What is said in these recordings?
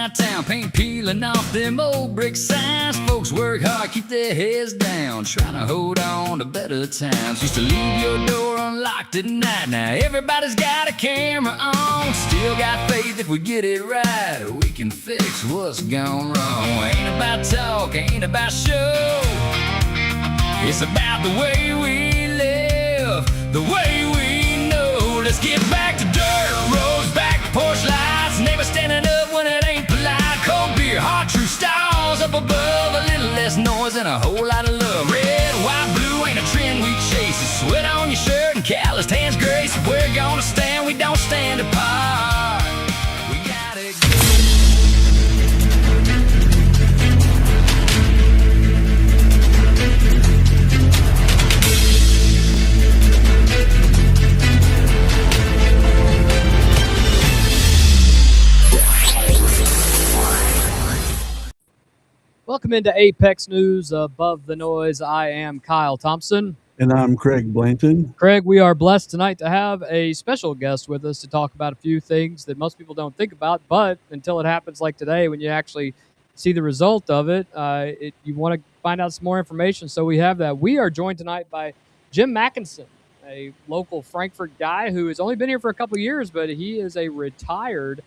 downtown, paint peeling off them old brick signs. Folks work hard, keep their heads down, trying to hold on to better times. Used to leave your door unlocked at night. Now everybody's got a camera on. Still got faith if we get it right, we can fix what's gone wrong. Ain't about talk, ain't about show. It's about the way we live, the way we know. Let's get back to dirt roads, back to porch lights. Neighbors standing up when it ain't polite. Cold beer, hot true styles up above. A little less noise and a whole lot of love. Red, white, blue ain't a trend we chase. It's sweat on your shirt and calloused hands grace. If we're gonna stand, we don't stand apart. We gotta go. Welcome into Apex News Above the Noise. I am Kyle Thompson. And I'm Craig Blanton. Craig, we are blessed tonight to have a special guest with us to talk about a few things that most people don't think about, but until it happens like today, when you actually see the result of it, you want to find out some more information. So we have that. We are joined tonight by Jim Mackinson, a local Frankfort guy who has only been here for a couple of years, but he is a retired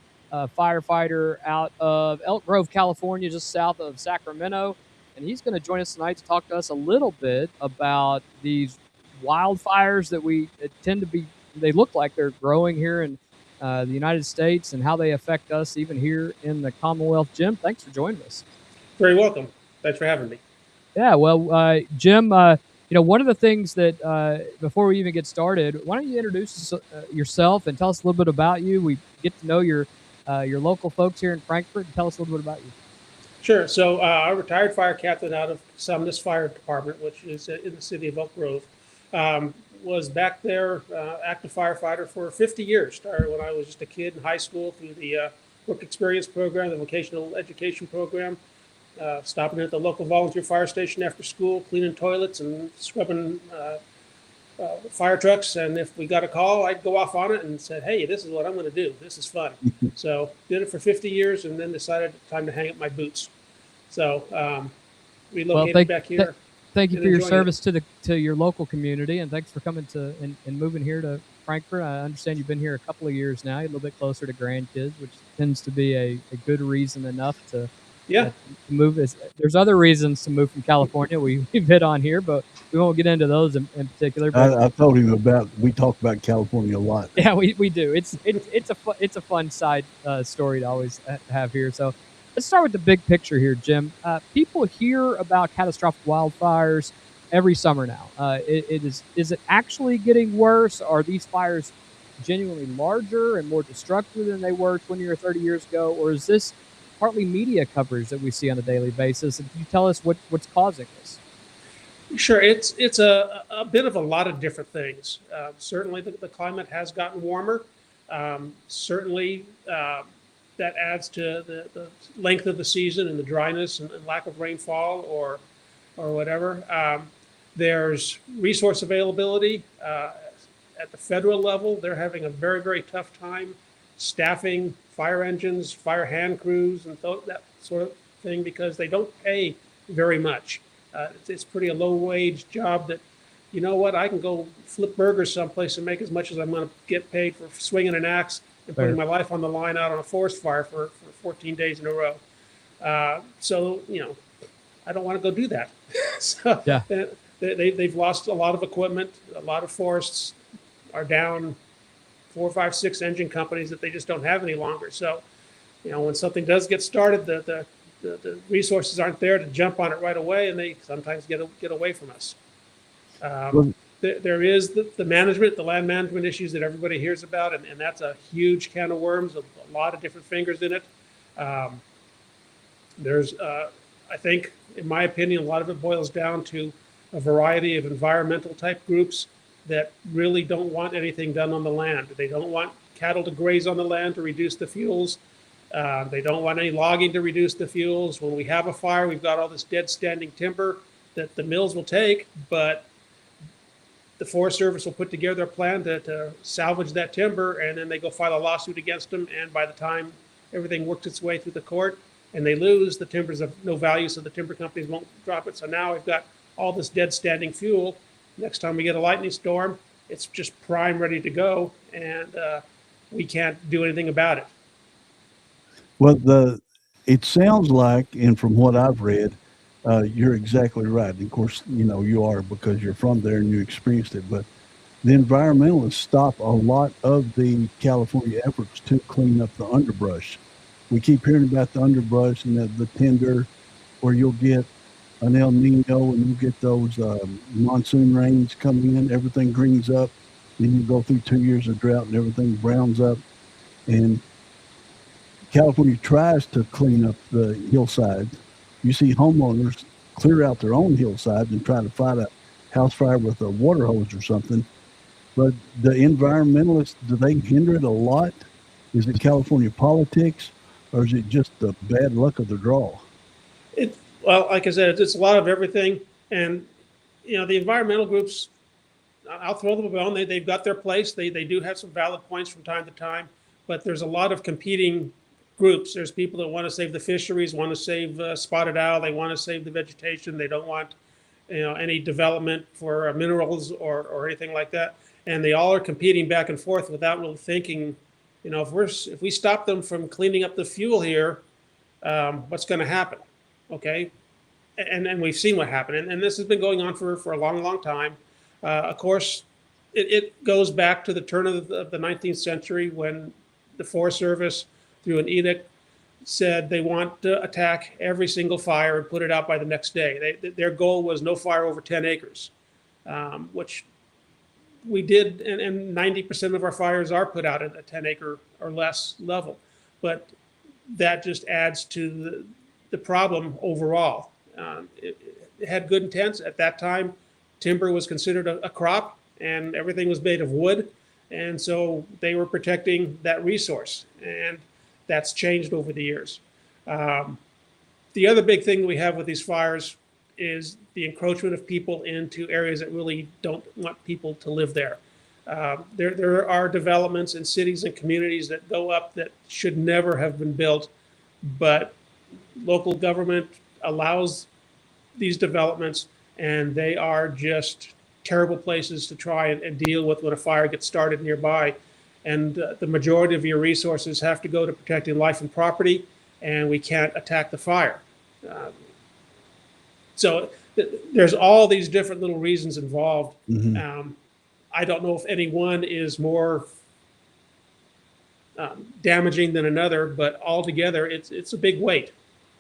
firefighter out of Elk Grove, California, just south of Sacramento. And he's going to join us tonight to talk to us a little bit about these wildfires that tend to be, they look like they're growing here in the United States and how they affect us even here in the Commonwealth. Jim, thanks for joining us. Very welcome. Thanks for having me. Yeah, well, Jim, one of the things that before we even get started, why don't you introduce yourself and tell us a little bit about you? We get to know your local folks here in Frankfort. Tell us a little bit about you. Sure. So I'm a retired fire captain out of Islamist Fire Department, which is in the city of Elk Grove. Was back there, active firefighter for 50 years. Started when I was just a kid in high school through the work experience program, the vocational education program, stopping at the local volunteer fire station after school, cleaning toilets and scrubbing fire trucks. And if we got a call, I'd go off on it and said, hey, this is what I'm going to do. This is fun. So did it for 50 years and then decided time to hang up my boots. So relocated back here. Thank you for your service to your local community, and thanks for coming and moving here to Frankfort. I understand you've been here a couple of years now. You're a little bit closer to grandkids, which tends to be a good reason enough to move. There's other reasons to move from California we've hit on here, but we won't get into those in particular. But I told him we talk about California a lot. Yeah, we do. It's a fun side story to always have here. So let's start with the big picture here, Jim. People hear about catastrophic wildfires every summer now. Is it actually getting worse? Are these fires genuinely larger and more destructive than they were 20 or 30 years ago? Or is this partly media coverage that we see on a daily basis? And can you tell us what's causing this? Sure. It's a bit of a lot of different things. Certainly the climate has gotten warmer. Certainly that adds to the length of the season and the dryness and lack of rainfall or whatever. There's resource availability at the federal level. They're having a very, very tough time staffing fire engines, fire hand crews, and that sort of thing because they don't pay very much. It's pretty a low-wage job that, you know what, I can go flip burgers someplace and make as much as I'm going to get paid for swinging an axe and putting my life on the line out on a forest fire for 14 days in a row. So, I don't want to go do that. So yeah. They've lost a lot of equipment. A lot of forests are down 4, 5, 6 engine companies that they just don't have any longer. So, when something does get started, the resources aren't there to jump on it right away, and they sometimes get away from us. There is the management, the land management issues that everybody hears about, and that's a huge can of worms, a lot of different fingers in it. There's, I think, in my opinion, a lot of it boils down to a variety of environmental type groups that really don't want anything done on the land. They don't want cattle to graze on the land to reduce the fuels. They don't want any logging to reduce the fuels. When we have a fire, we've got all this dead standing timber that the mills will take, but the Forest Service will put together a plan to salvage that timber, and then they go file a lawsuit against them. And by the time everything works its way through the court and they lose, the timber's of no value, so the timber companies won't drop it. So now we've got all this dead standing fuel. Next time we get a lightning storm, it's just prime, ready to go, and we can't do anything about it. Well, it sounds like, and from what I've read, you're exactly right. Of course, you are, because you're from there and you experienced it. But the environmentalists stop a lot of the California efforts to clean up the underbrush. We keep hearing about the underbrush and the tinder, where you'll get an El Nino and you get those monsoon rains coming in, everything greens up. Then you go through 2 years of drought and everything browns up. And California tries to clean up the hillsides. You see homeowners clear out their own hillsides and try to fight a house fire with a water hose or something. But the environmentalists, do they hinder it a lot? Is it California politics, or is it just the bad luck of the draw? Well, like I said, it's a lot of everything. And, the environmental groups, I'll throw them a bone. They've got their place. They do have some valid points from time to time, but there's a lot of competing groups. There's people that want to save the fisheries, want to save spotted owl. They want to save the vegetation. They don't want, any development for minerals or anything like that. And they all are competing back and forth without really thinking, if we stop them from cleaning up the fuel here, what's going to happen? Okay. And we've seen what happened. And this has been going on for a long, long time. Of course, it goes back to the turn of the 19th century, when the Forest Service, through an edict, said they want to attack every single fire and put it out by the next day. Their goal was no fire over 10 acres, which we did, and 90% of our fires are put out at a 10-acre or less level. But that just adds to the problem overall. It had good intents. At that time, timber was considered a crop, and everything was made of wood. And so they were protecting that resource. And that's changed over the years. The other big thing we have with these fires is the encroachment of people into areas that really don't want people to live there. There are developments in cities and communities that go up that should never have been built, but local government allows these developments, and they are just terrible places to try and deal with when a fire gets started nearby. And the majority of your resources have to go to protecting life and property, and we can't attack the fire. So there's all these different little reasons involved. Mm-hmm. I don't know if any one is more damaging than another, but altogether, it's a big weight.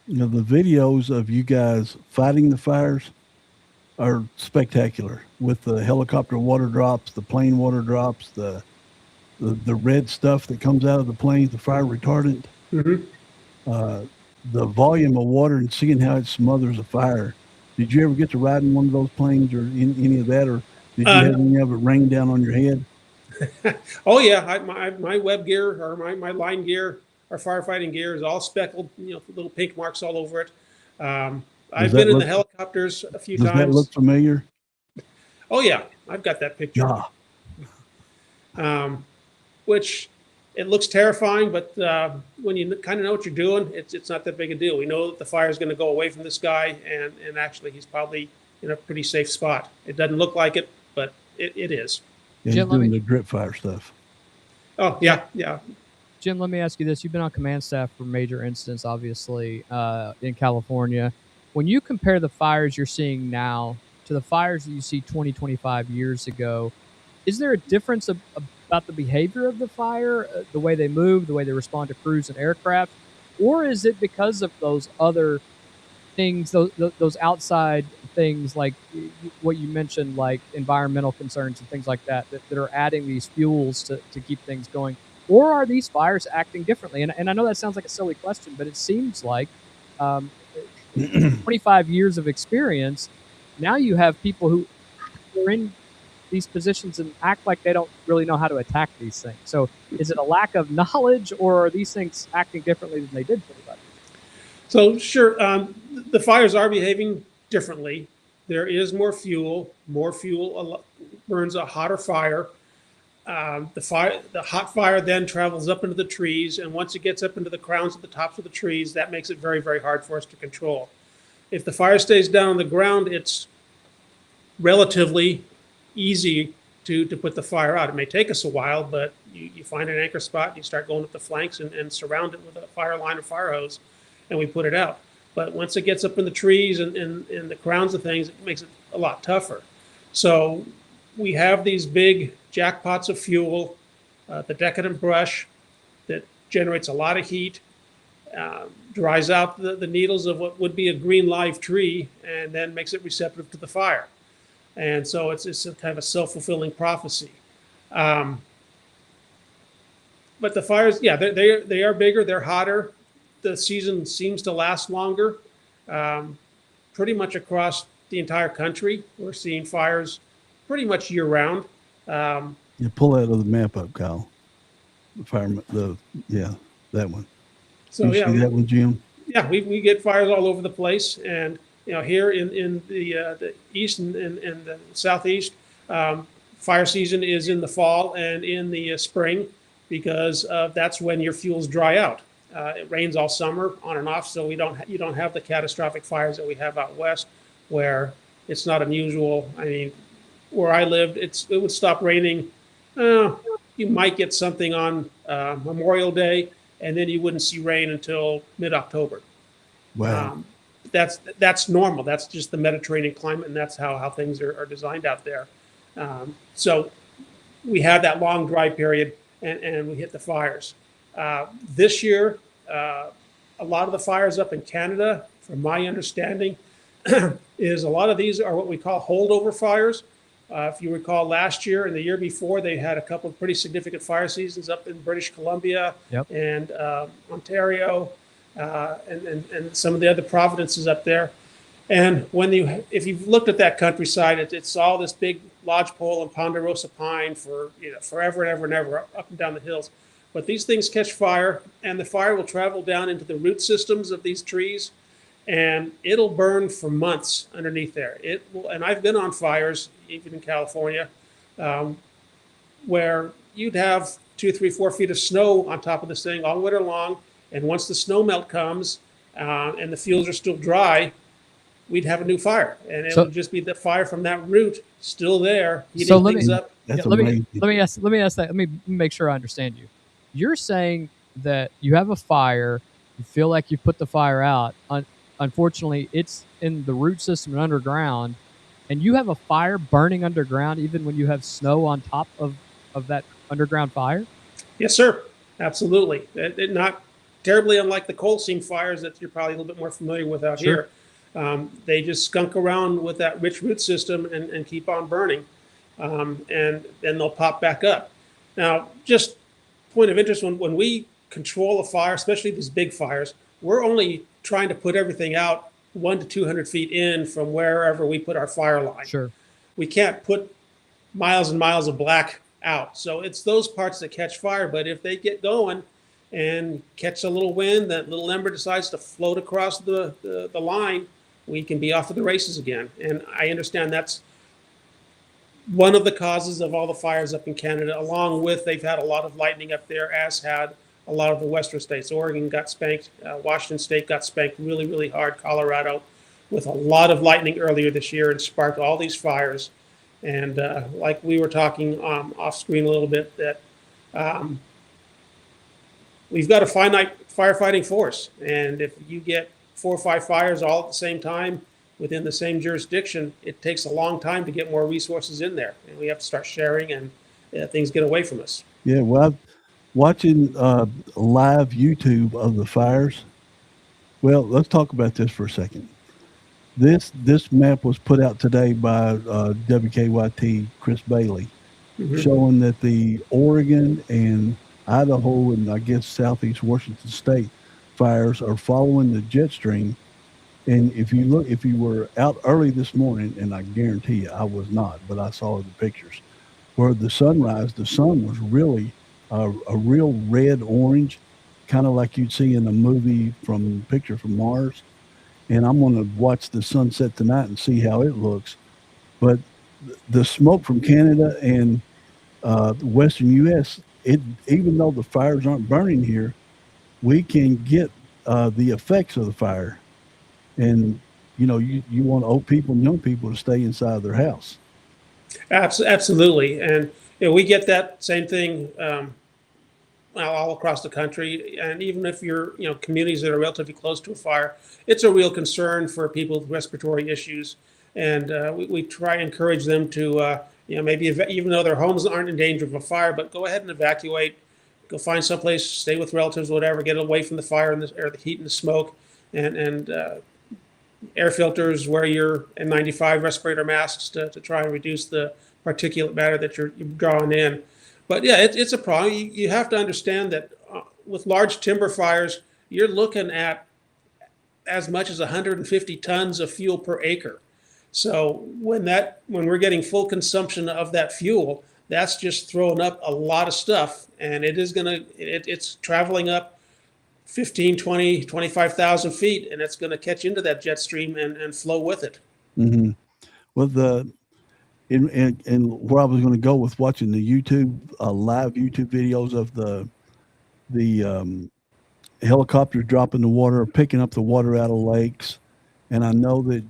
The videos of you guys fighting the fires are spectacular, with the helicopter water drops, the plane water drops, the red stuff that comes out of the plane, the fire retardant. Mm-hmm. The volume of water and seeing how it smothers a fire. Did you ever get to ride in one of those planes or any of that, or did you have any of it rain down on your head? Oh yeah, my web gear or my line gear, our firefighting gear, is all speckled, little pink marks all over it. I've been in the helicopters a few times. Does that look familiar? Oh yeah, I've got that picture. Yeah. Which it looks terrifying, but when you kind of know what you're doing, it's not that big a deal. We know that the fire is going to go away from this guy, and actually he's probably in a pretty safe spot. It doesn't look like it, but it is. Yeah, Jim, doing the drip fire stuff. Oh yeah. Jim, let me ask you this. You've been on command staff for major incidents, obviously, in California. When you compare the fires you're seeing now to the fires that you see 20, 25 years ago, is there a difference about the behavior of the fire, the way they move, the way they respond to crews and aircraft? Or is it because of those other things, those outside things like what you mentioned, like environmental concerns and things like that are adding these fuels to keep things going? Or are these fires acting differently? And I know that sounds like a silly question, but it seems like 25 years of experience, now you have people who are in these positions and act like they don't really know how to attack these things. So is it a lack of knowledge, or are these things acting differently than they did 25 years ago? So sure, the fires are behaving differently. There is more fuel. More fuel burns a hotter fire. the hot fire then travels up into the trees, and once it gets up into the crowns at the tops of the trees, that makes it very, very hard for us to control. If the fire stays down on the ground, it's relatively easy to put the fire out. It may take us a while, but you find an anchor spot, you start going up the flanks and surround it with a fire line or fire hose, and we put it out. But once it gets up in the trees and the crowns of things, it makes it a lot tougher. So we have these big jackpots of fuel, the decadent brush that generates a lot of heat, dries out the needles of what would be a green live tree, and then makes it receptive to the fire. And so it's a kind of a self-fulfilling prophecy. But the fires, yeah, they are bigger, they're hotter. The season seems to last longer. Pretty much across the entire country, we're seeing fires pretty much year round. You pull that of the map up, Kyle. The fire, that one. So you see that one, Jim? Yeah, we get fires all over the place, and here in the east and the southeast, fire season is in the fall and in the spring, because that's when your fuels dry out. It rains all summer on and off, so you don't have the catastrophic fires that we have out west, where it's not unusual. I mean, where I lived, it would stop raining. You might get something on Memorial Day, and then you wouldn't see rain until mid-October. Wow. That's normal. That's just the Mediterranean climate, and that's how things are designed out there. So we had that long dry period, and we hit the fires. This year, a lot of the fires up in Canada, from my understanding, is a lot of these are what we call holdover fires. If you recall, last year and the year before, they had a couple of pretty significant fire seasons up in British Columbia and Ontario, and some of the other provinces up there. And if you've looked at that countryside, it's all this big lodgepole and ponderosa pine for forever and ever and ever up and down the hills. But these things catch fire, and the fire will travel down into the root systems of these trees, and it'll burn for months underneath there. And I've been on fires, even in California, where you'd have 2, 3, 4 feet of snow on top of this thing all winter long. And once the snow melt comes and the fields are still dry, we'd have a new fire, and it would just be the fire from that root still there, heating things up. That's let amazing. me ask that. Let me make sure I understand you. You're saying that you have a fire, you feel like you put the fire out. Unfortunately, it's in the root system and underground, and you have a fire burning underground even when you have snow on top of that underground fire? Yes, sir. Absolutely. Not terribly unlike the coal seam fires that you're probably a little bit more familiar with out here. They just skunk around with that rich root system and keep on burning, and then they'll pop back up. Now, just point of interest, when we control a fire, especially these big fires, we're only trying to put everything out 100 to 200 feet in from wherever we put our fire line. Sure. We can't put miles and miles of black out. So it's those parts that catch fire. But if they get going and catch a little wind, that little ember decides to float across the line, we can be off to the races again. And I understand that's one of the causes of all the fires up in Canada, along with they've had a lot of lightning up there, as had a lot of the western states. Oregon got spanked. Washington State got spanked really, really hard. Colorado with a lot of lightning earlier this year and sparked all these fires. And like we were talking off screen a little bit, that we've got a finite firefighting force. And if you get 4 or 5 fires all at the same time within the same jurisdiction, it takes a long time to get more resources in there. And we have to start sharing, and things get away from us. Yeah, well, watching live YouTube of the fires. Well, let's talk about this for a second. This map was put out today by WKYT Chris Bailey, showing that the Oregon and Idaho and I guess Southeast Washington State fires are following the jet stream. And if you were out early this morning, and I guarantee you I was not, but I saw the pictures where the sunrise, the sun was really a real red orange, kind of like you'd see in a movie picture from Mars. And I'm going to watch the sunset tonight and see how it looks. But the smoke from Canada and the Western U.S., even though the fires aren't burning here, we can get the effects of the fire. And, you want old people and young people to stay inside their house. Absolutely. And we get that same thing all across the country. And even if you're, communities that are relatively close to a fire, it's a real concern for people with respiratory issues. And we try to encourage them to, maybe even though their homes aren't in danger of a fire, but go ahead and evacuate, go find someplace, stay with relatives, whatever, get away from the fire and the heat and the smoke, and air filters, wear your N95 respirator masks to try and reduce the particulate matter that you're drawing in. But yeah, it's a problem. You have to understand that with large timber fires, you're looking at as much as 150 tons of fuel per acre. So when we're getting full consumption of that fuel, that's just throwing up a lot of stuff, and it's traveling up 15, 20, 25,000 feet, and it's going to catch into that jet stream and flow with it. Mm-hmm. Well, and where I was going to go with watching the live YouTube videos of the helicopters dropping the water, picking up the water out of lakes, and I know that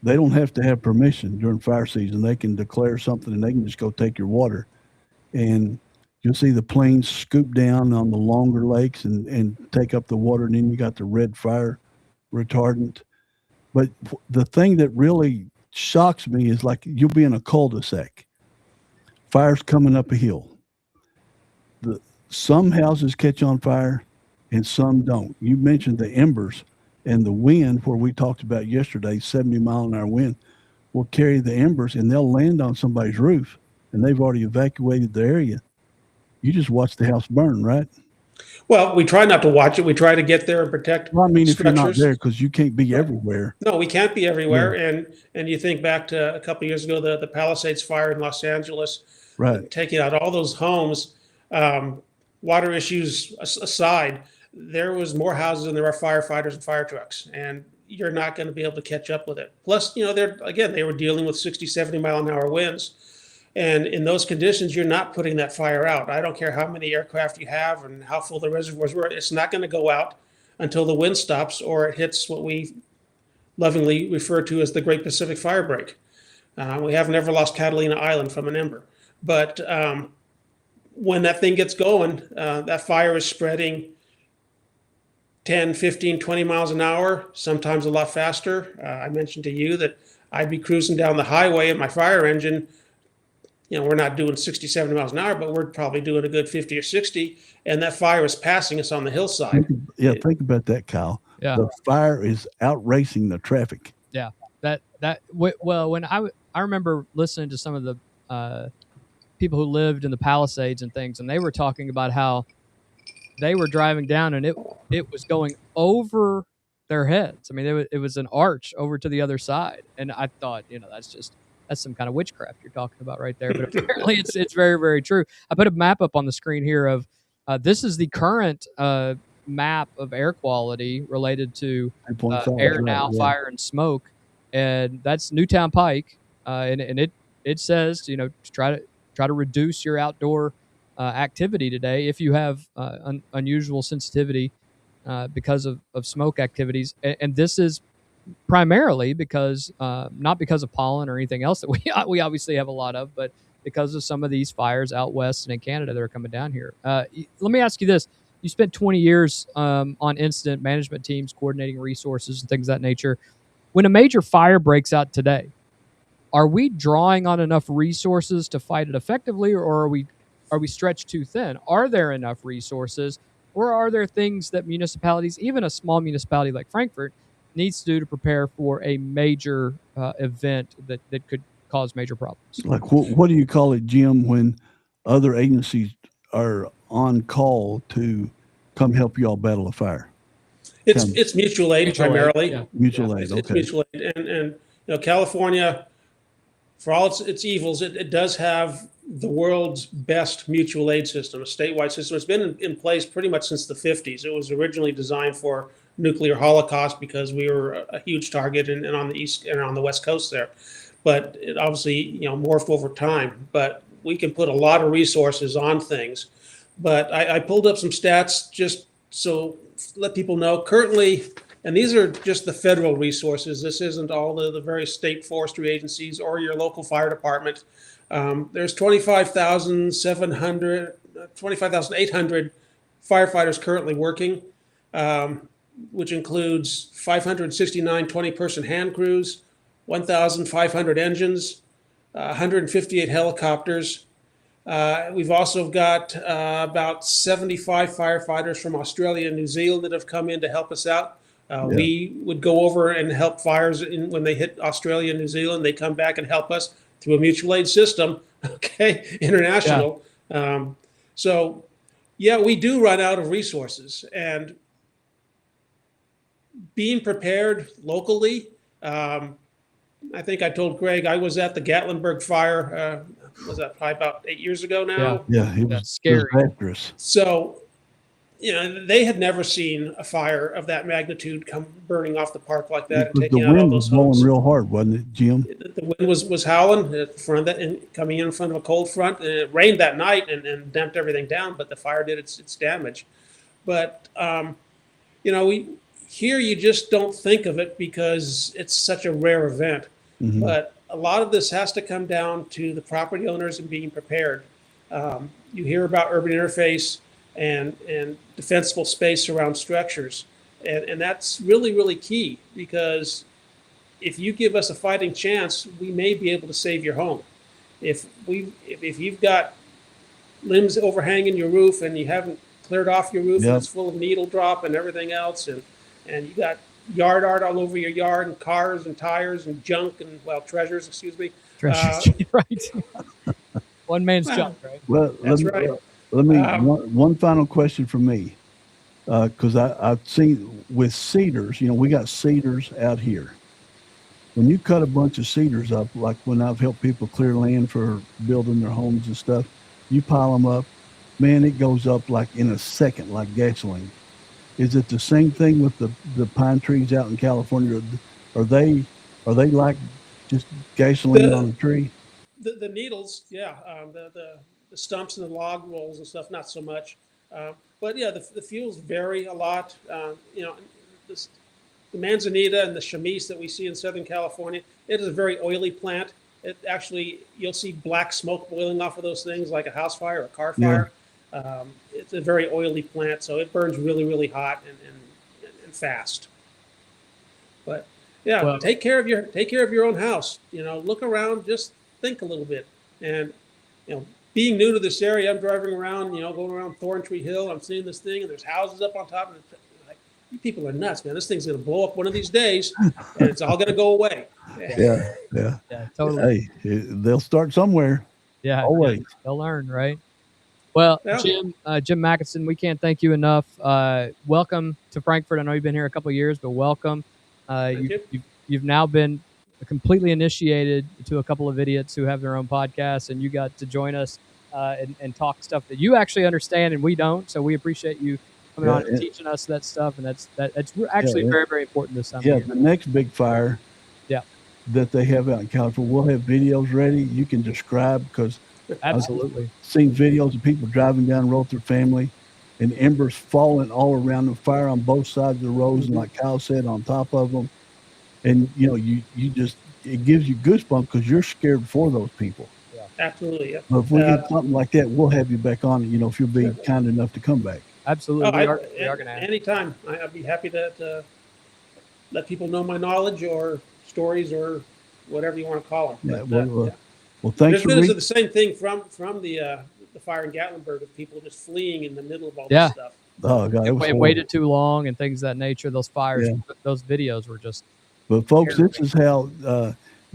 they don't have to have permission during fire season. They can declare something, and they can just go take your water, and you'll see the planes scoop down on the longer lakes and take up the water, and then you got the red fire retardant. But the thing that really shocks me is, like, you'll be in a cul-de-sac, fire's coming up a hill. Some houses catch on fire and some don't. You mentioned the embers and the wind, where we talked about yesterday, 70-mile-an-hour wind will carry the embers and they'll land on somebody's roof, and they've already evacuated the area. You just watch the house burn, right? Well, we try not to watch it. We try to get there and protect Well, I mean, if you're not structures. there, because you can't be everywhere. No, we can't be everywhere. And you think back to a couple of years ago, the Palisades fire in Los Angeles, Right. taking out all those homes. Water issues aside, there was more houses than there are firefighters and fire trucks, and you're not going to be able to catch up with it. Plus, they were dealing with 60, 70-mile-an-hour winds. And in those conditions, you're not putting that fire out. I don't care how many aircraft you have and how full the reservoirs were. It's not going to go out until the wind stops or it hits what we lovingly refer to as the Great Pacific Fire Break. We have never lost Catalina Island from an ember. But when that thing gets going, that fire is spreading 10, 15, 20 miles an hour, sometimes a lot faster. I mentioned to you that I'd be cruising down the highway in my fire engine. We're not doing 60, 70 miles an hour, but we're probably doing a good 50 or 60, and that fire is passing us on the hillside. Think about that, Kyle. Yeah. The fire is outracing the traffic. Yeah. When I remember listening to some of the people who lived in the Palisades and things, and they were talking about how they were driving down and it was going over their heads. I mean, it was an arch over to the other side, and I thought, that's some kind of witchcraft you're talking about right there. But apparently it's very, very true. I put a map up on the screen here of this is the current map of air quality related to air now, fire, and smoke. And that's Newtown Pike. And it says, to try to reduce your outdoor activity today if you have unusual sensitivity because of smoke activities. And this is primarily because not because of pollen or anything else that we obviously have a lot of, but because of some of these fires out west and in Canada that are coming down here. Let me ask you this. You spent 20 years on incident management teams, coordinating resources and things of that nature. When a major fire breaks out today, are we drawing on enough resources to fight it effectively, or are we stretched too thin? Are there enough resources, or are there things that municipalities, even a small municipality like Frankfort, needs to do to prepare for a major event that could cause major problems? Like, what do you call it, Jim, when other agencies are on call to come help you all battle a fire? It's mutual aid primarily. Yeah. Mutual aid, okay. It's mutual aid. And California, for all its evils, it does have the world's best mutual aid system, a statewide system. It's been in place pretty much since the 50s. It was originally designed for nuclear holocaust because we were a huge target and on the east and on the west coast there. But it obviously, morphed over time. But we can put a lot of resources on things. But I pulled up some stats just so let people know currently, and these are just the federal resources. This isn't all the various state forestry agencies or your local fire department. There's 25,800 firefighters currently working, which includes 569 20-person hand crews, 1,500 engines, 158 helicopters. We've also got about 75 firefighters from Australia and New Zealand that have come in to help us out. We would go over and help fires when they hit Australia and New Zealand. They come back and help us through a mutual aid system, okay, international. Yeah. So, yeah, we do run out of resources. And being prepared locally, I think I told Greg I was at the Gatlinburg fire. Was that probably about 8 years ago now? Yeah, it was scary. Disastrous. So, you know, they had never seen a fire of that magnitude come burning off the park like that and taking out all those homes. The wind was blowing real hard, wasn't it, Jim? The wind was howling at front of that and coming in front of a cold front. And it rained that night and damped everything down, but the fire did its damage. But, you know, here you just don't think of it because it's such a rare event. Mm-hmm. But a lot of this has to come down to the property owners and being prepared. You hear about urban interface and defensible space around structures. And that's really, really key, because if you give us a fighting chance, we may be able to save your home. If you've got limbs overhanging your roof and you haven't cleared off your roof, and it's full of needle drop and everything else, and you got yard art all over your yard, and cars and tires and junk and, well, treasures, excuse me. Treasures, right. One man's junk, right? Well, that's right. Let me, one final question from me. Because I've seen with cedars, you know, we got cedars out here. When you cut a bunch of cedars up, like when I've helped people clear land for building their homes and stuff, you pile them up, man, it goes up like in a second, like gasoline. Is it the same thing with the pine trees out in California? Are they like just gasoline on a tree? The needles, yeah. The stumps and the log rolls and stuff, not so much. But yeah, the fuels vary a lot. You know, the manzanita and the chamise that we see in Southern California, it is a very oily plant. It actually, you'll see black smoke boiling off of those things like a house fire or a car fire. Yeah. It's a very oily plant, so it burns really, really hot and fast. But yeah, well, take care of your own house. You know, look around, just think a little bit. And you know, being new to this area, I'm driving around, you know, going around Thorntree Hill. I'm seeing this thing, and there's houses up on top of it. Like, you people are nuts, man. This thing's going to blow up one of these days, and it's all going to go away. Yeah, totally. Hey, they'll start somewhere. Yeah, always. They'll learn, right? Well, Jim Mackinson, we can't thank you enough. Welcome to Frankfort. I know you've been here a couple of years, but welcome. You've now been completely initiated to a couple of idiots who have their own podcasts, and you got to join us and talk stuff that you actually understand and we don't. So we appreciate you coming on and teaching us that stuff, and that's actually very, very important this time. Yeah, the next big fire that they have out in California, we'll have videos ready. You can describe, because absolutely I've seen videos of people driving down the road with their family and embers falling all around them, fire on both sides of the roads, and like Kyle said, on top of them. And, you know, you just, it gives you goosebumps because you're scared for those people. Yeah, absolutely. Yeah. But if we get something like that, we'll have you back on, you know, if you'll be kind enough to come back. Absolutely. We are going to have anytime. I'd be happy to let people know my knowledge or stories or whatever you want to call them. Well, thanks for the same thing from the fire in Gatlinburg, of people just fleeing in the middle of all this stuff. Oh, God. It waited too long and things of that nature. Those fires, those videos were just. But folks, this is how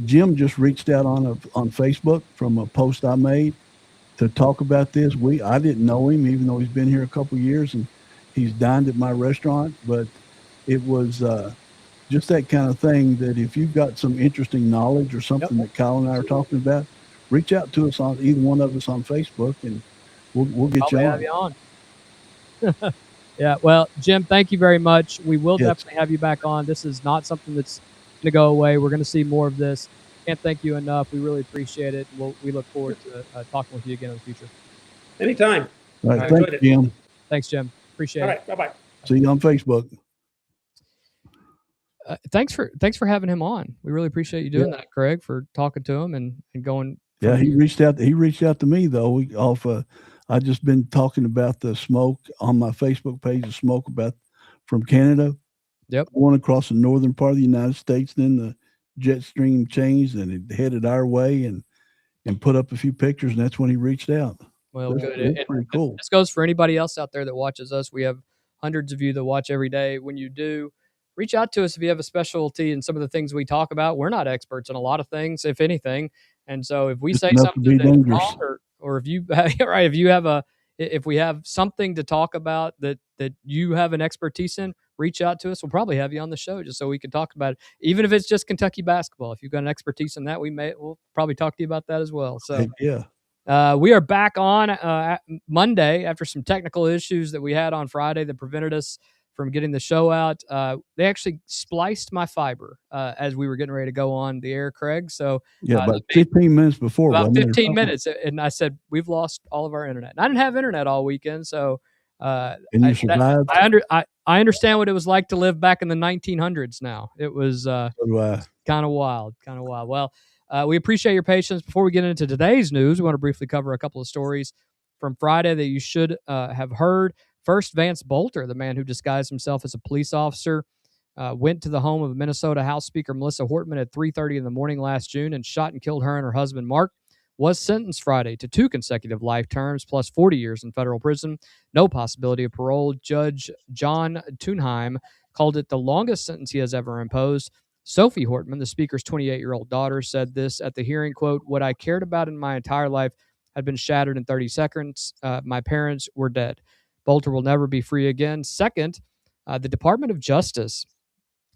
Jim just reached out on Facebook from a post I made to talk about this. I didn't know him, even though he's been here a couple of years and he's dined at my restaurant. But it was just that kind of thing that if you've got some interesting knowledge or something that Kyle and I are talking about, reach out to us on either one of us on Facebook, and we'll get you on. Have you on. Yeah, well, Jim, thank you very much. We will definitely have you back on. This is not something that's going to go away. We're going to see more of this. Can't thank you enough. We really appreciate it. We look forward to talking with you again in the future. Anytime. All right, I thanks, enjoyed it. Jim. Thanks, Jim. Appreciate All it. right. Bye-bye. See you on Facebook. Thanks for having him on. We really appreciate you doing that, Craig, for talking to him and going. Yeah, he reached out to me though. I just been talking about the smoke on my Facebook page, the smoke about from Canada. Yep. Going across the northern part of the United States, then the jet stream changed and it headed our way and put up a few pictures, and that's when he reached out. Well, That's good. pretty cool. This goes for anybody else out there that watches us. We have hundreds of you that watch every day. When you do, reach out to us if you have a specialty in some of the things we talk about. We're not experts in a lot of things, if anything. And so if we Just say enough to something be that's dangerous. wrong, or if you right, if we have something to talk about that you have an expertise in, reach out to us. We'll probably have you on the show just so we can talk about it. Even if it's just Kentucky basketball. If you've got an expertise in that, we'll probably talk to you about that as well. So Heck yeah. we are back on Monday after some technical issues that we had on Friday that prevented us from getting the show out. They actually spliced my fiber as we were getting ready to go on the air, Craig. So Yeah, about 15 minutes before. about wasn't it? 15 minutes. And I said, we've lost all of our internet. And I didn't have internet all weekend. So And you survived? I understand what it was like to live back in the 1900s now. It was So do I. kind of wild. Well, we appreciate your patience. Before we get into today's news, we want to briefly cover a couple of stories from Friday that you should have heard. First, Vance Boelter, the man who disguised himself as a police officer, went to the home of Minnesota House Speaker Melissa Hortman at 3:30 in the morning last June and shot and killed her and her husband, Mark. Was sentenced Friday to 2 consecutive life terms plus 40 years in federal prison. No possibility of parole. Judge John Thunheim called it the longest sentence he has ever imposed. Sophie Hortman, the speaker's 28-year-old daughter, said this at the hearing, quote, "What I cared about in my entire life had been shattered in 30 seconds. My parents were dead. Boelter will never be free again." Second, the Department of Justice,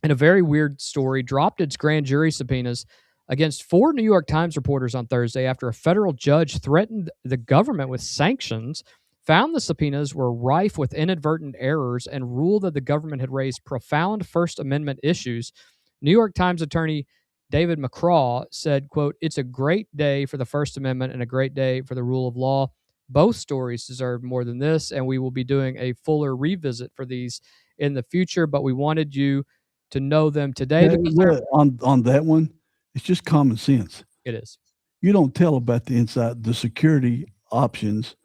in a very weird story, dropped its grand jury subpoenas against 4 New York Times reporters on Thursday after a federal judge threatened the government with sanctions, found the subpoenas were rife with inadvertent errors, and ruled that the government had raised profound First Amendment issues. New York Times attorney David McCraw said, quote, "It's a great day for the First Amendment and a great day for the rule of law. Both stories deserve more than this, and we will be doing a fuller revisit for these in the future, but we wanted you to know them today." Yeah, well, on that one, it's just common sense. It is. You don't tell about the inside, the security options,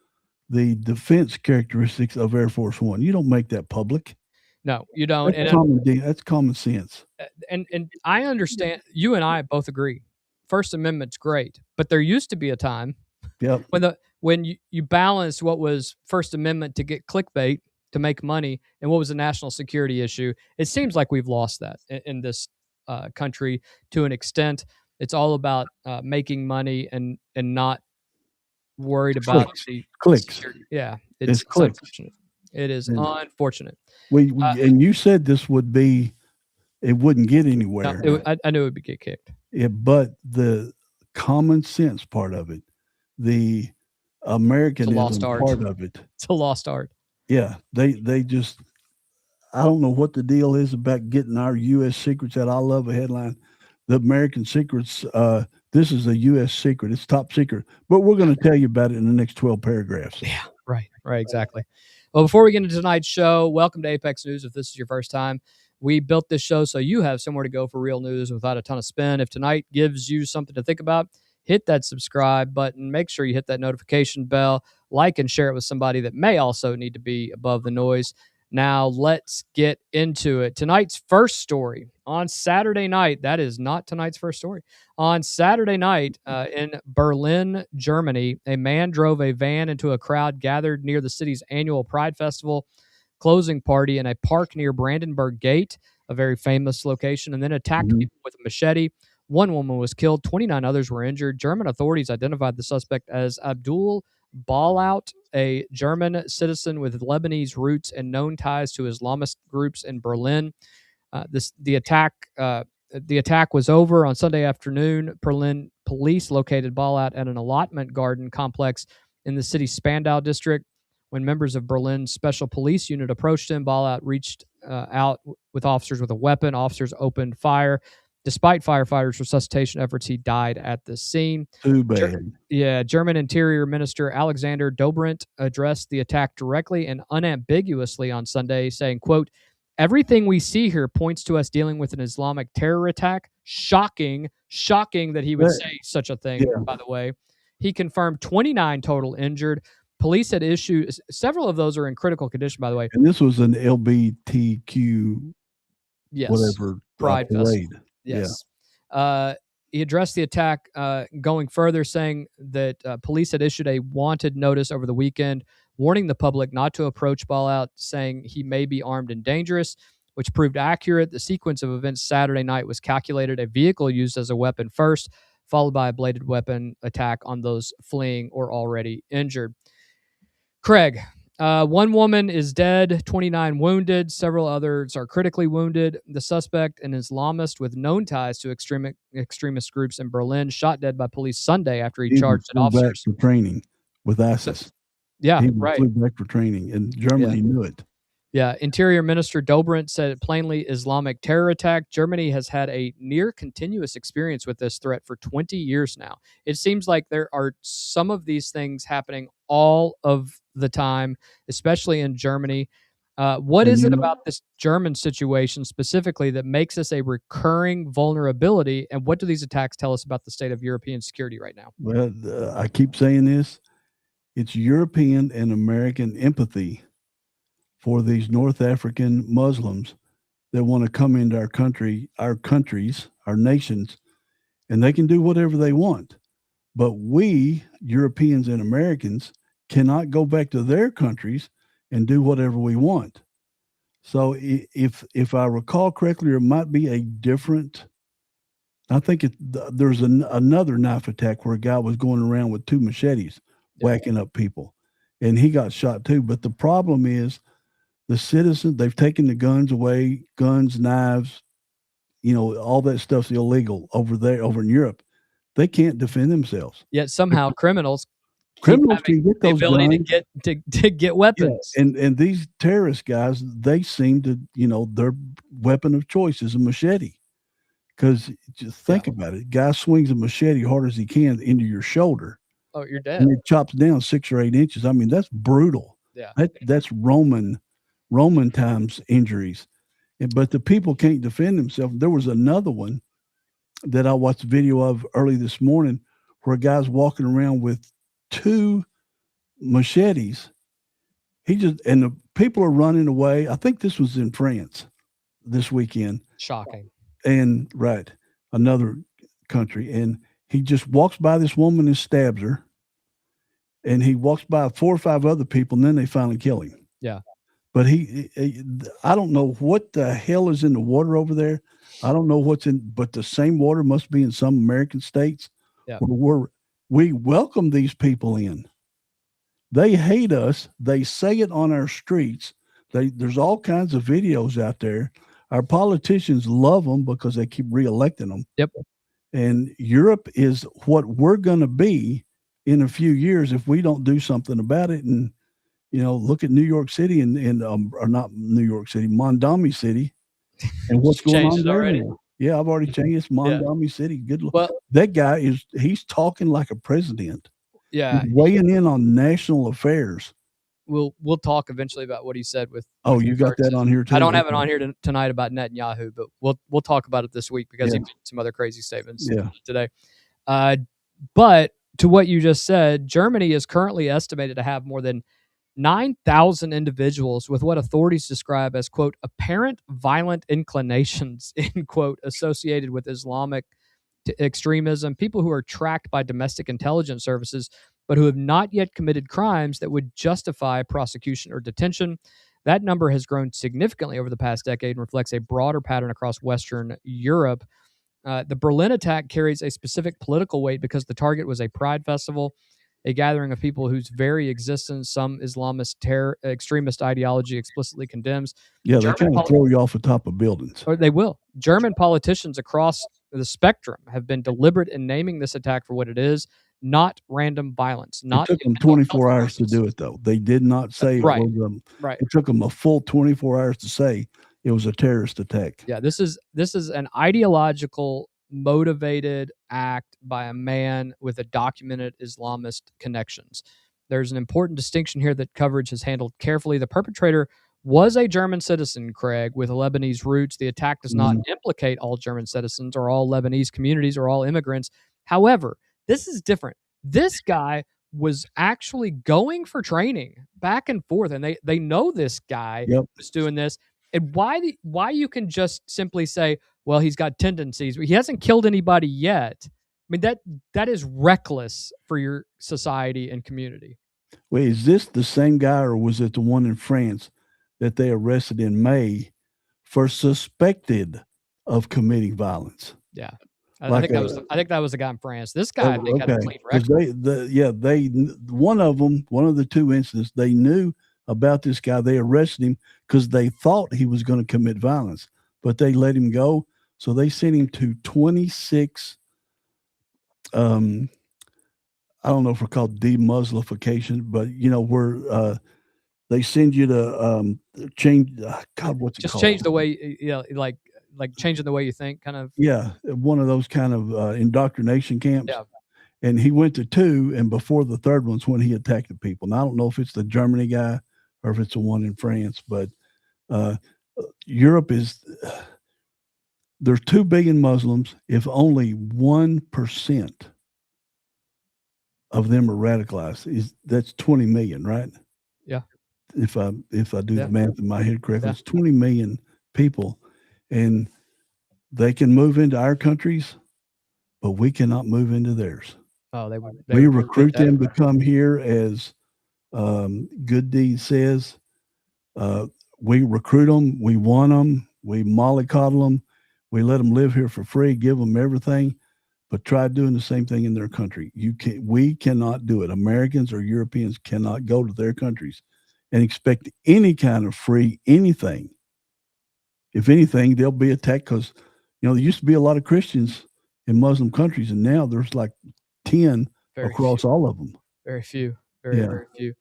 the defense characteristics of Air Force One. You don't make that public. No, you don't. That's common sense. And I understand. You and I both agree. First Amendment's great, but there used to be a time Yep. when you balance what was First Amendment to get clickbait to make money and what was a national security issue. It seems like we've lost that in this country to an extent. It's all about making money and not worried about the Clicks. security. Yeah, It's clicks. unfortunate. It is unfortunate. We and you said this would be, it wouldn't get anywhere. No, I knew it would get kicked. Yeah, but the common sense part of it, the Americanism part of it. It's a lost art. Yeah, they just, I don't know what the deal is about getting our U.S. secrets out. I love a headline, "The American Secrets." This is a U.S. secret. It's top secret, but we're going to tell you about it in the next 12 paragraphs. Yeah, right, exactly. Well, before we get into tonight's show, welcome to Apex News. If this is your first time, we built this show so you have somewhere to go for real news without a ton of spin. If tonight gives you something to think about, hit that subscribe button. Make sure you hit that notification bell, like and share it with somebody that may also need to be above the noise. Now, let's get into it. Tonight's first story on Saturday night. That is not tonight's first story. On Saturday night in Berlin, Germany, a man drove a van into a crowd gathered near the city's annual Pride Festival closing party in a park near Brandenburg Gate, a very famous location, and then attacked people with a machete. One woman was killed. 29 others were injured. German authorities identified the suspect as Abdul Ballout, a German citizen with Lebanese roots and known ties to Islamist groups in Berlin. The attack was over on Sunday afternoon. Berlin police located Ballout at an allotment garden complex in the city's Spandau district. When members of Berlin's special police unit approached him, Ballout reached out with officers with a weapon. Officers opened fire. Despite firefighters' resuscitation efforts, he died at the scene. Too bad. German Interior Minister Alexander Dobrindt addressed the attack directly and unambiguously on Sunday, saying, quote, "Everything we see here points to us dealing with an Islamic terror attack. Shocking that he would say such a thing, by the way." He confirmed 29 total injured. Police had issued, several of those are in critical condition, by the way. And this was an LBTQ whatever Pride parade. Yes. He addressed the attack, going further, saying that police had issued a wanted notice over the weekend, warning the public not to approach Ballout, saying he may be armed and dangerous, which proved accurate. The sequence of events Saturday night was calculated. A vehicle used as a weapon first, followed by a bladed weapon attack on those fleeing or already injured. Craig, one woman is dead, 29 wounded, several others are critically wounded. The suspect, an Islamist with known ties to extremist groups in Berlin, shot dead by police Sunday after he charged at officers. Back for training with ISIS. Yeah, he right. flew back for training, and Germany knew it. Yeah, Interior Minister Dobrindt said it plainly, Islamic terror attack. Germany has had a near continuous experience with this threat for 20 years now. It seems like there are some of these things happening all of the time, especially in Germany. What is it about this German situation specifically that makes this a recurring vulnerability, and what do these attacks tell us about the state of European security right now? Well, I keep saying this. It's European and American empathy for these North African Muslims that want to come into our country, our countries, our nations, and they can do whatever they want. But we, Europeans and Americans, cannot go back to their countries and do whatever we want. So if I recall correctly, there might be a different, I think there's another knife attack where a guy was going around with 2 machetes, whacking up people, and he got shot too. But the problem is, the citizens, they've taken the guns away, guns, knives, all that stuff's illegal over there, over in Europe. They can't defend themselves. Yet somehow criminals can get those the ability guns. to get weapons. Yeah. And these terrorist guys, they seem to, their weapon of choice is a machete. Because just think about it. Guy swings a machete hard as he can into your shoulder. Oh, you're dead. And it chops down 6 or 8 inches. I mean, that's brutal. Yeah. That's Roman times injuries. But the people can't defend themselves. There was another one that I watched a video of early this morning where a guy's walking around with 2 machetes. And the people are running away. I think this was in France this weekend. Shocking. And another country. And he just walks by this woman and stabs her. And he walks by 4 or 5 other people, and then they finally kill him. Yeah. But I don't know what the hell is in the water over there. I don't know what's in, but the same water must be in some American states where we welcome these people in. They hate us. They say it on our streets. There's all kinds of videos out there. Our politicians love them because they keep reelecting them. Yep. And Europe is what we're going to be in a few years if we don't do something about it. And look at New York City or not New York City, Mondami City, and what's going on there already. Yeah, I've already changed. It's Mondami City. Good. Well, that guy he's talking like a president. Yeah, he's weighing in on national affairs. We'll talk eventually about what he said with. Oh, you got that on here too? I don't have it on here tonight about Netanyahu, but we'll talk about it this week because he made some other crazy statements today. But to what you just said, Germany is currently estimated to have more than 9,000 individuals with what authorities describe as, quote, apparent violent inclinations, end quote, associated with Islamic extremism, people who are tracked by domestic intelligence services, but who have not yet committed crimes that would justify prosecution or detention. That number has grown significantly over the past decade and reflects a broader pattern across Western Europe. The Berlin attack carries a specific political weight because the target was a pride festival, a gathering of people whose very existence some Islamist extremist ideology explicitly condemns. Yeah, they kind of throw you off the top of buildings. Or they will. German politicians across the spectrum have been deliberate in naming this attack for what it is, not random violence. It took them 24 hours to do it, though. They did not say it was, Right. It took them a full 24 hours to say it was a terrorist attack. Yeah, this is an ideological motivated act by a man with a documented Islamist connections. There's an important distinction here that coverage has handled carefully. The perpetrator was a German citizen, Craig, with Lebanese roots. The attack does not implicate all German citizens or all Lebanese communities or all immigrants. However, this is different. This guy was actually going for training back and forth, and they know this guy was doing this. And why you can just simply say, well, he's got tendencies. He hasn't killed anybody yet. I mean, that is reckless for your society and community. Wait, is this the same guy, or was it the one in France that they arrested in May for suspected of committing violence? Yeah. I think that was the guy in France. This guy, I think, had a clean record. One of the two incidents, they knew about this guy. They arrested him because they thought he was going to commit violence, but they let him go. So they sent him to 26, I don't know if we're called demuslification, but where they send you to change. What's it just called? Change the way, like changing the way you think, kind of. Yeah, one of those kind of indoctrination camps. Yeah. And he went to 2, and before the third one's when he attacked the people. And I don't know if it's the Germany guy or if it's the one in France, but Europe is. There's 2 billion Muslims. If only 1% of them are radicalized, that's 20 million, right? Yeah. If I do the math in my head correctly, it's 20 million people, and they can move into our countries, but we cannot move into theirs. Oh, we recruit them to come here, as Good Deed says. We recruit them, we want them, we mollycoddle them. We let them live here for free, give them everything, but try doing the same thing in their country. We cannot do it. Americans or Europeans cannot go to their countries and expect any kind of free anything. If anything, they'll be attacked because, there used to be a lot of Christians in Muslim countries, and now there's like 10 across all of them. Very few. Very few.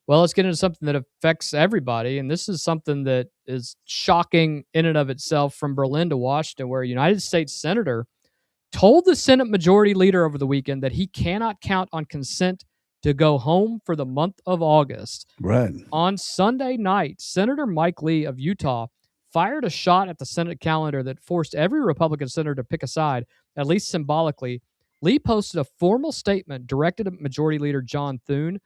Well, let's get into something that affects everybody, and this is something that is shocking in and of itself, from Berlin to Washington, where a United States senator told the Senate Majority Leader over the weekend that he cannot count on consent to go home for the month of August. Right. On Sunday night, Senator Mike Lee of Utah fired a shot at the Senate calendar that forced every Republican senator to pick a side, at least symbolically. Lee posted a formal statement directed at Majority Leader John Thune.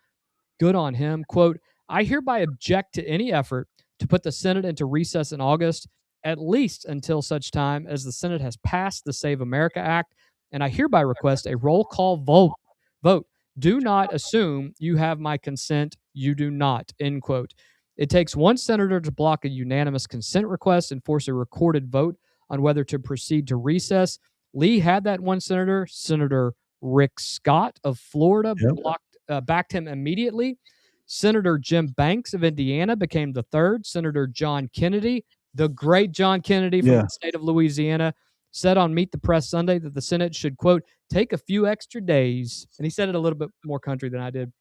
Good on him. Quote, I hereby object to any effort to put the Senate into recess in August, at least until such time as the Senate has passed the Save America Act, and I hereby request a roll call vote. Do not assume you have my consent. You do not, end quote. It takes one senator to block a unanimous consent request and force a recorded vote on whether to proceed to recess. Lee had that one senator, Senator Rick Scott of Florida, backed him immediately. Senator Jim Banks of Indiana became the third. Senator John Kennedy, the great John Kennedy from the state of Louisiana, said on Meet the Press Sunday that the Senate should, quote, take a few extra days, and he said it a little bit more country than I did,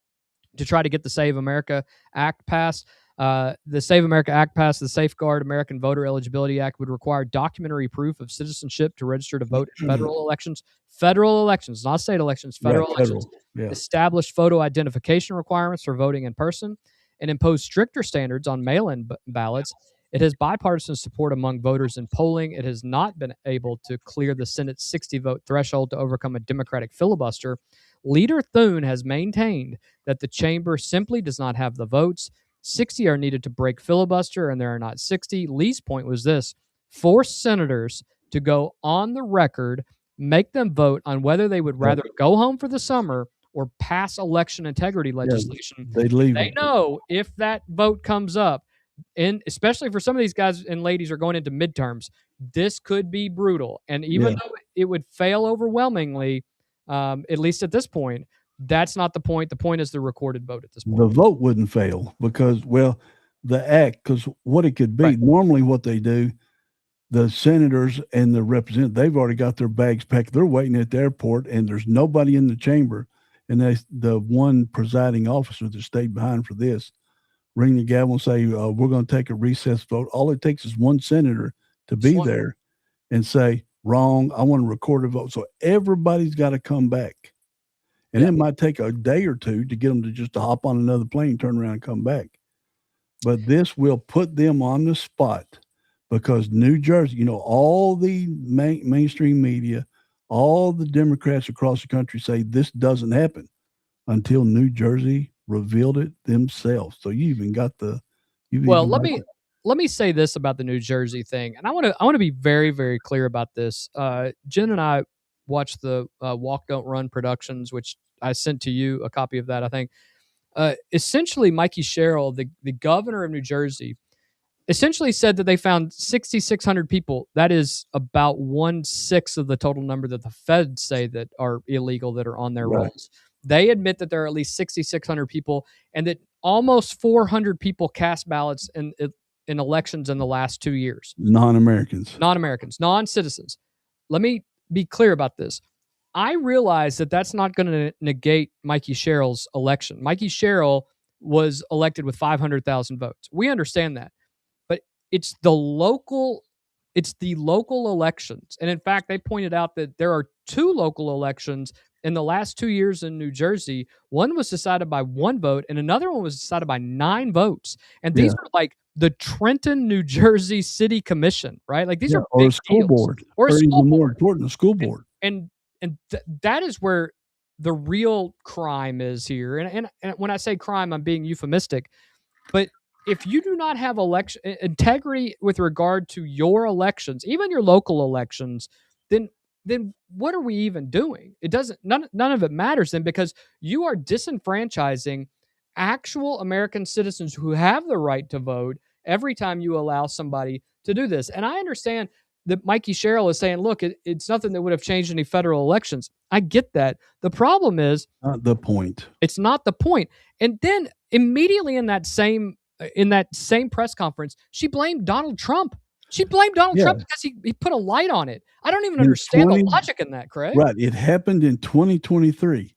to try to get the Save America Act passed. The Save America Act passed. The Safeguard American Voter Eligibility Act would require documentary proof of citizenship to register to vote in federal elections. Federal elections, not state elections, federal elections. Establish photo identification requirements for voting in person, and impose stricter standards on mail-in ballots. It has bipartisan support among voters in polling. It has not been able to clear the Senate's 60-vote threshold to overcome a Democratic filibuster. Leader Thune has maintained that the chamber simply does not have the votes. 60 are needed to break filibuster, and there are not 60. Lee's point was this: force senators to go on the record, make them vote on whether they would rather go home for the summer or pass election integrity legislation. They know if that vote comes up, and especially for some of these guys and ladies are going into midterms, this could be brutal. And even though it would fail overwhelmingly, at least at this point, that's not the point. The point is the recorded vote at this point. The vote wouldn't fail because, the act, because what it could be, normally what they do, the senators and the representatives, they've already got their bags packed. They're waiting at the airport, and there's nobody in the chamber. And the one presiding officer that stayed behind for this ring the gavel and say, we're going to take a recess vote. All it takes is one senator to be there and say, wrong, I want to record a vote. So everybody's got to come back. And it might take a day or two to get them to just hop on another plane, turn around and come back. But this will put them on the spot because New Jersey, you know, all the mainstream media, all the Democrats across the country say this doesn't happen until New Jersey revealed it themselves. So you even got the. Let me say this about the New Jersey thing, and I want to be very, very clear about this. Jen and I watched the Walk Don't Run productions, which I sent to you a copy of that. I think essentially Mikey Sherrill, the governor of New Jersey, essentially said that they found 6,600 people. That is about 1/6 of the total number that the feds say that are illegal that are on their rolls. They admit that there are at least 6,600 people, and that almost 400 people cast ballots in elections in the last 2 years. Non-Americans, non-citizens. Let me be clear about this. I realize that that's not going to negate Mikey Sherrill's election. Mikey Sherrill was elected with 500,000 votes. We understand that. But it's the local elections. And in fact, they pointed out that there are 2 local elections in the last 2 years in New Jersey. One was decided by 1 vote and another one was decided by 9 votes. And these are like the Trenton, New Jersey City Commission, right? Like these are big or a school deals. board, or even more important, a school board. And that is where the real crime is here. And when I say crime, I'm being euphemistic. But if you do not have election integrity with regard to your elections, even your local elections, then what are we even doing? It doesn't. None of it matters then, because you are disenfranchising actual American citizens who have the right to vote every time you allow somebody to do this. And I understand that Mikey Sherrill is saying, look, it's nothing that would have changed any federal elections. I get that. The problem is not the point. It's not the point. And then immediately in that same press conference, she blamed Donald Trump. She blamed Donald Trump because he put a light on it. I don't even understand the logic in that, Craig. Right. It happened in 2023.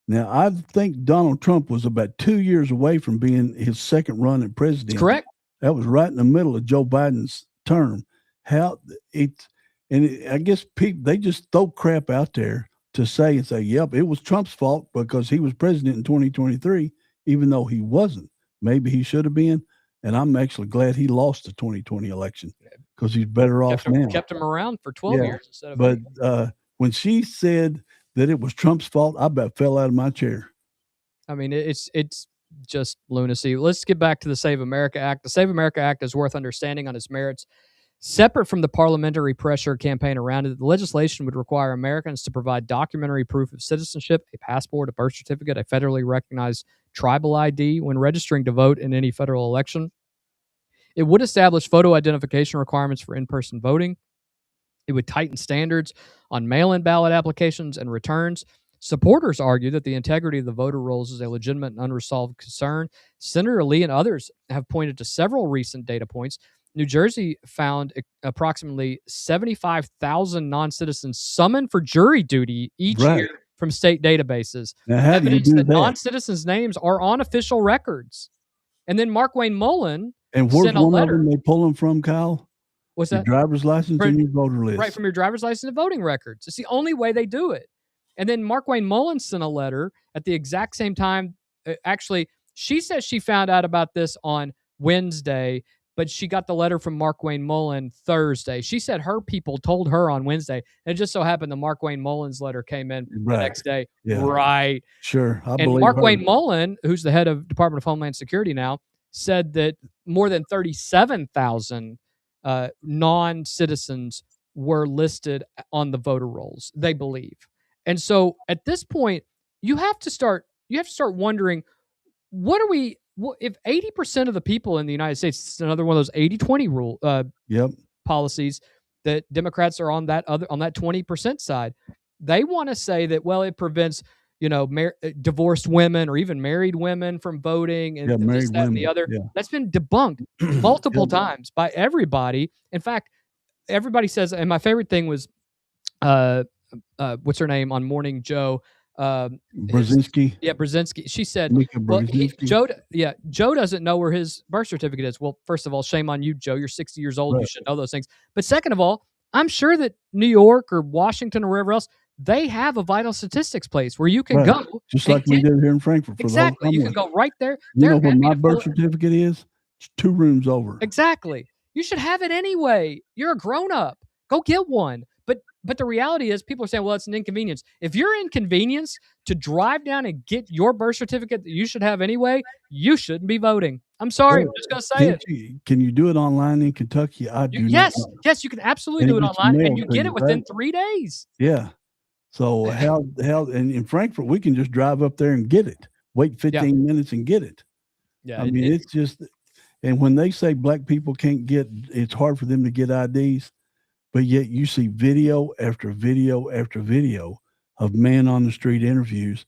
Now, I think Donald Trump was about 2 years away from being his second run at president. Correct. That was right in the middle of Joe Biden's term. I guess people, they just throw crap out there to say, yep, it was Trump's fault because he was president in 2023, even though he wasn't. Maybe he should have been. And I'm actually glad he lost the 2020 election because he's better off now. Kept him around for 12 years instead of. But when she said that it was Trump's fault, I about fell out of my chair. I mean, it's just lunacy. Let's get back to the Save America Act. The Save America Act is worth understanding on its merits. Separate from the parliamentary pressure campaign around it, the legislation would require Americans to provide documentary proof of citizenship, a passport, a birth certificate, a federally recognized tribal ID when registering to vote in any federal election. It would establish photo identification requirements for in-person voting. It would tighten standards on mail-in ballot applications and returns. Supporters argue that the integrity of the voter rolls is a legitimate and unresolved concern. Senator Lee and others have pointed to several recent data points. New Jersey found approximately 75,000 non-citizens summoned for jury duty each year from state databases. Now, how do you do that? Non-citizens' names are on official records. And then Mark Wayne Mullen and where's one of them they pull them from, Kyle? What's your that? Driver's license and your voter list. Right, from your driver's license and voting records. It's the only way they do it. And then Mark Wayne Mullen sent a letter at the exact same time. Actually, she says she found out about this on Wednesday, but she got the letter from Mark Wayne Mullen Thursday. She said her people told her on Wednesday. And it just so happened the Mark Wayne Mullen's letter came in the next day. Yeah. Right. Sure. And Mark Wayne Mullen, who's the head of Department of Homeland Security now, said that more than 37,000 non-citizens were listed on the voter rolls, they believe. And so at this point, you have to start wondering, if 80% of the people in the United States, it's another one of those 80-20 rule policies that Democrats are on that 20% side, they want to say that, well, it prevents, divorced women or even married women from voting and this, that, and the other. Yeah. That's been debunked multiple times by everybody. In fact, everybody says, and my favorite thing was, what's her name on Morning Joe? Brzezinski. Yeah, Brzezinski. She said, Mika "Well, Brzezinski. Joe doesn't know where his birth certificate is." Well, first of all, shame on you, Joe. You're 60 years old. You Right. should know those things. But second of all, I'm sure that New York or Washington or wherever else, they have a vital statistics place where you can Right. go. Just and like we get- did here in Frankfort for Exactly. the You whole can Commonwealth. go right there. You know They're where happy my to birth fill it. certificate is? It's 2 rooms over. Exactly. You should have it anyway. You're a grown up. Go get one. But the reality is, people are saying, well, it's an inconvenience. If you're inconvenienced to drive down and get your birth certificate that you should have anyway, you shouldn't be voting. I'm sorry. I'm just going to say it. Can you do it online in Kentucky? I do Yes. not. Yes, you can absolutely And do it it gets online, and mailed you to get you, it within right? 3 days. Yeah. So and in Frankfurt we can just drive up there and get it. Wait 15 minutes and get it. Yeah. I mean, it's just, and when they say black people can't get, it's hard for them to get IDs, but yet you see video after video after video of man on the street interviews,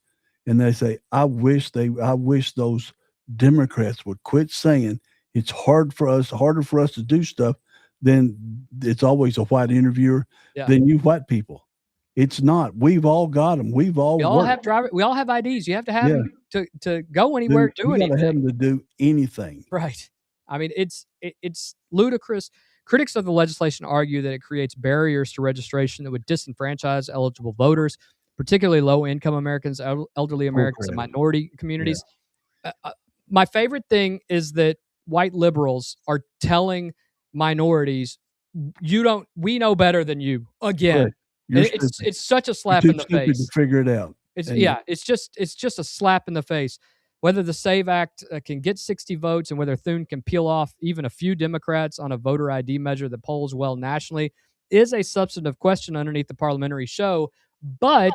and they say, I wish those Democrats would quit saying it's harder for us to do stuff than it's always a white interviewer than you white people. It's not. We've all got them. We all have IDs. You have to have them to go anywhere, do anything. You got to have them to do anything. Right. I mean, it's ludicrous. Critics of the legislation argue that it creates barriers to registration that would disenfranchise eligible voters, particularly low-income Americans, elderly Americans, and minority communities. My favorite thing is that white liberals are telling minorities, we know better than you again. Right. It's such a slap in the face. To figure it out. It's just a slap in the face. Whether the SAVE Act can get 60 votes and whether Thune can peel off even a few Democrats on a voter ID measure that polls well nationally is a substantive question underneath the parliamentary show. But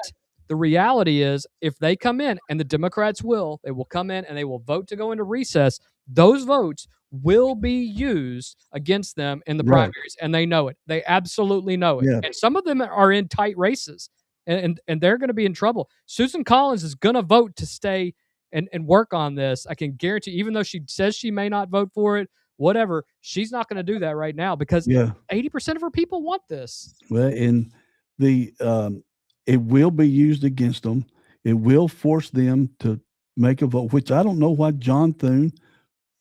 the reality is, if they come in, and the Democrats they will come in and they will vote to go into recess, those votes will be used against them in the primaries, and they know it. They absolutely know it. Yeah. And some of them are in tight races, and they're going to be in trouble. Susan Collins is going to vote to stay and work on this. I can guarantee, even though she says she may not vote for it, whatever, she's not going to do that right now because 80% of her people want this. Well, and it will be used against them. It will force them to make a vote, which I don't know why John Thune.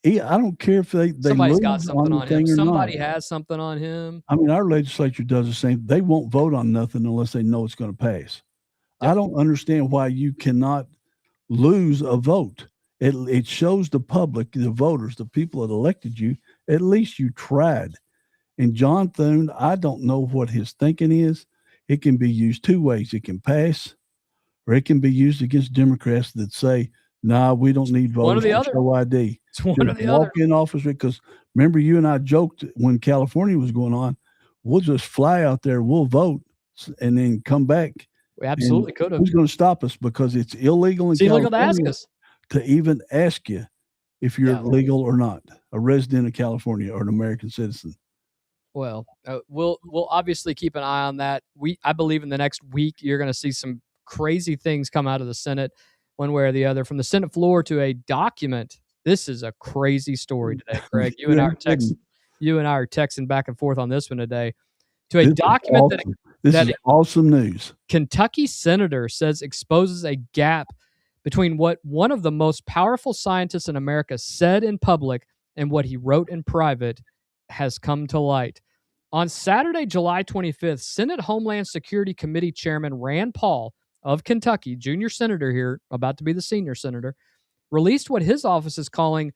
I don't care if they somebody's got something on him. Somebody not. Has something on him. I mean, our legislature does the same. They won't vote on nothing unless they know it's going to pass. Yep. I don't understand why you cannot lose a vote. It shows the public, the voters, the people that elected you, at least you tried. And John Thune, I don't know what his thinking is. It can be used 2 ways. It can pass, or it can be used against Democrats that say, nah, we don't need voters. One or the other. No ID. It's one or the other. Walk in office, because remember, you and I joked when California was going on, we'll just fly out there, we'll vote, and then come back. We absolutely could have. Who's going to stop us? Because it's illegal in California to ask us. To even ask you if you're legal or not, a resident of California or an American citizen. Well, we'll obviously keep an eye on that. I believe in the next week you're going to see some crazy things come out of the Senate, one way or the other, from the Senate floor to a document. This is a crazy story today, Craig. You and I are texting back and forth on this one today. To a document this is awesome news. Kentucky senator says exposes a gap between what one of the most powerful scientists in America said in public and what he wrote in private has come to light. On Saturday, July 25th, Senate Homeland Security Committee Chairman Rand Paul of Kentucky, junior senator here, about to be the senior senator, released what his office is calling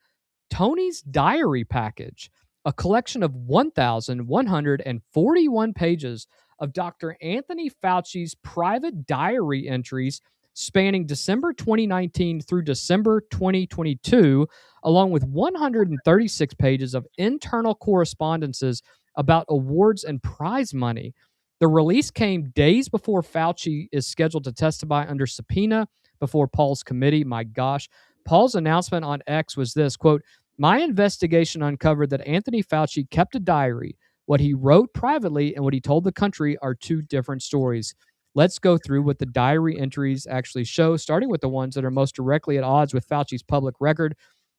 Tony's Diary Package, a collection of 1,141 pages of Dr. Anthony Fauci's private diary entries spanning December 2019 through December 2022, along with 136 pages of internal correspondences about awards and prize money. The release came days before Fauci is scheduled to testify under subpoena before Paul's committee. My gosh. Paul's announcement on X was this, quote, "My investigation uncovered that Anthony Fauci kept a diary. What he wrote privately and what he told the country are 2 different stories. Let's go through what the diary entries actually show, starting with the ones that are most directly at odds with Fauci's public record."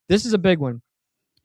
This is a big one.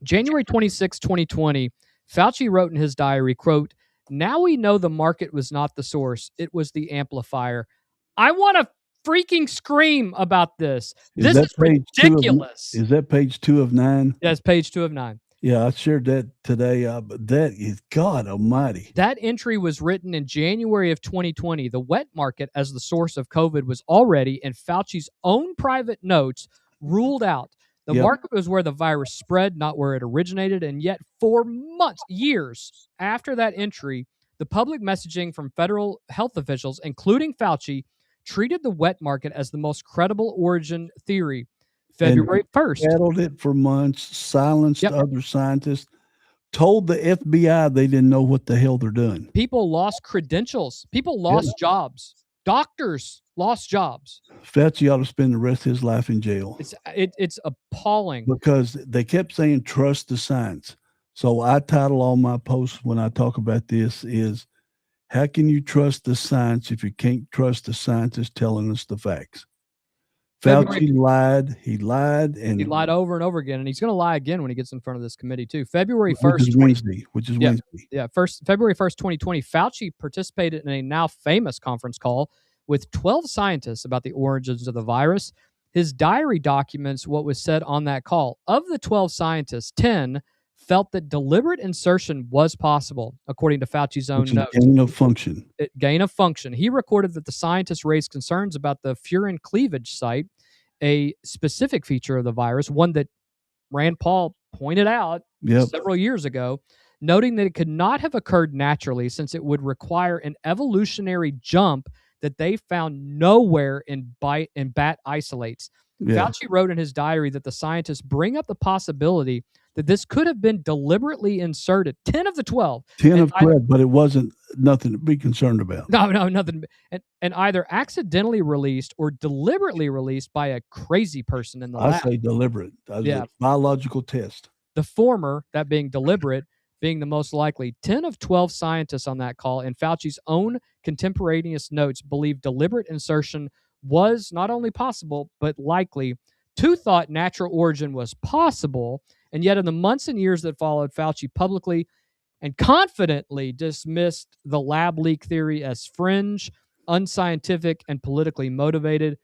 January 26, 2020, Fauci wrote in his diary, quote, "Now we know the market was not the source. It was the amplifier. I want to freaking scream about this. Is This that is page ridiculous. Is that page 2 of 9? That's page 2 of 9. Yeah, I shared that today. But that is, God Almighty. That entry was written in January of 2020. The wet market as the source of COVID was already, in Fauci's own private notes, ruled out. The Yep. market was where the virus spread, not where it originated. And yet, for months, years after that entry, the public messaging from federal health officials, including Fauci, treated the wet market as the most credible origin theory. February 1st. Battled it for months, silenced Yep. other scientists, told the FBI they didn't know what the hell they're doing. People lost credentials. People lost jobs. Doctors lost jobs. Fauci ought to spend the rest of his life in jail. It's appalling. Because they kept saying, trust the science. So I title all my posts when I talk about this is, how can you trust the science if you can't trust the scientists telling us the facts? Fauci lied. He lied. And he lied over and over again. And he's going to lie again when he gets in front of this committee, too. February 1st. Which is Wednesday. Yeah, February 1st, 2020, Fauci participated in a now famous conference call with 12 scientists about the origins of the virus. His diary documents what was said on that call. Of the 12 scientists, 10 felt that deliberate insertion was possible, according to Fauci's own notes. Gain of function. Gain of function. He recorded that the scientists raised concerns about the furin cleavage site, a specific feature of the virus, one that Rand Paul pointed out several years ago, noting that it could not have occurred naturally since it would require an evolutionary jump that they found nowhere in bat isolates. Fauci wrote in his diary that the scientists bring up the possibility that this could have been deliberately inserted. 10 of the 12. 10 of 12, but it wasn't nothing to be concerned about. No, nothing. And either accidentally released or deliberately released by a crazy person in the lab. I say deliberate. A biological test. The former, that being deliberate, being the most likely. 10 of 12 scientists on that call, in Fauci's own contemporaneous notes, believed deliberate insertion was not only possible, but likely. 2 thought natural origin was possible, and yet in the months and years that followed, Fauci publicly and confidently dismissed the lab leak theory as fringe, unscientific, and politically motivated.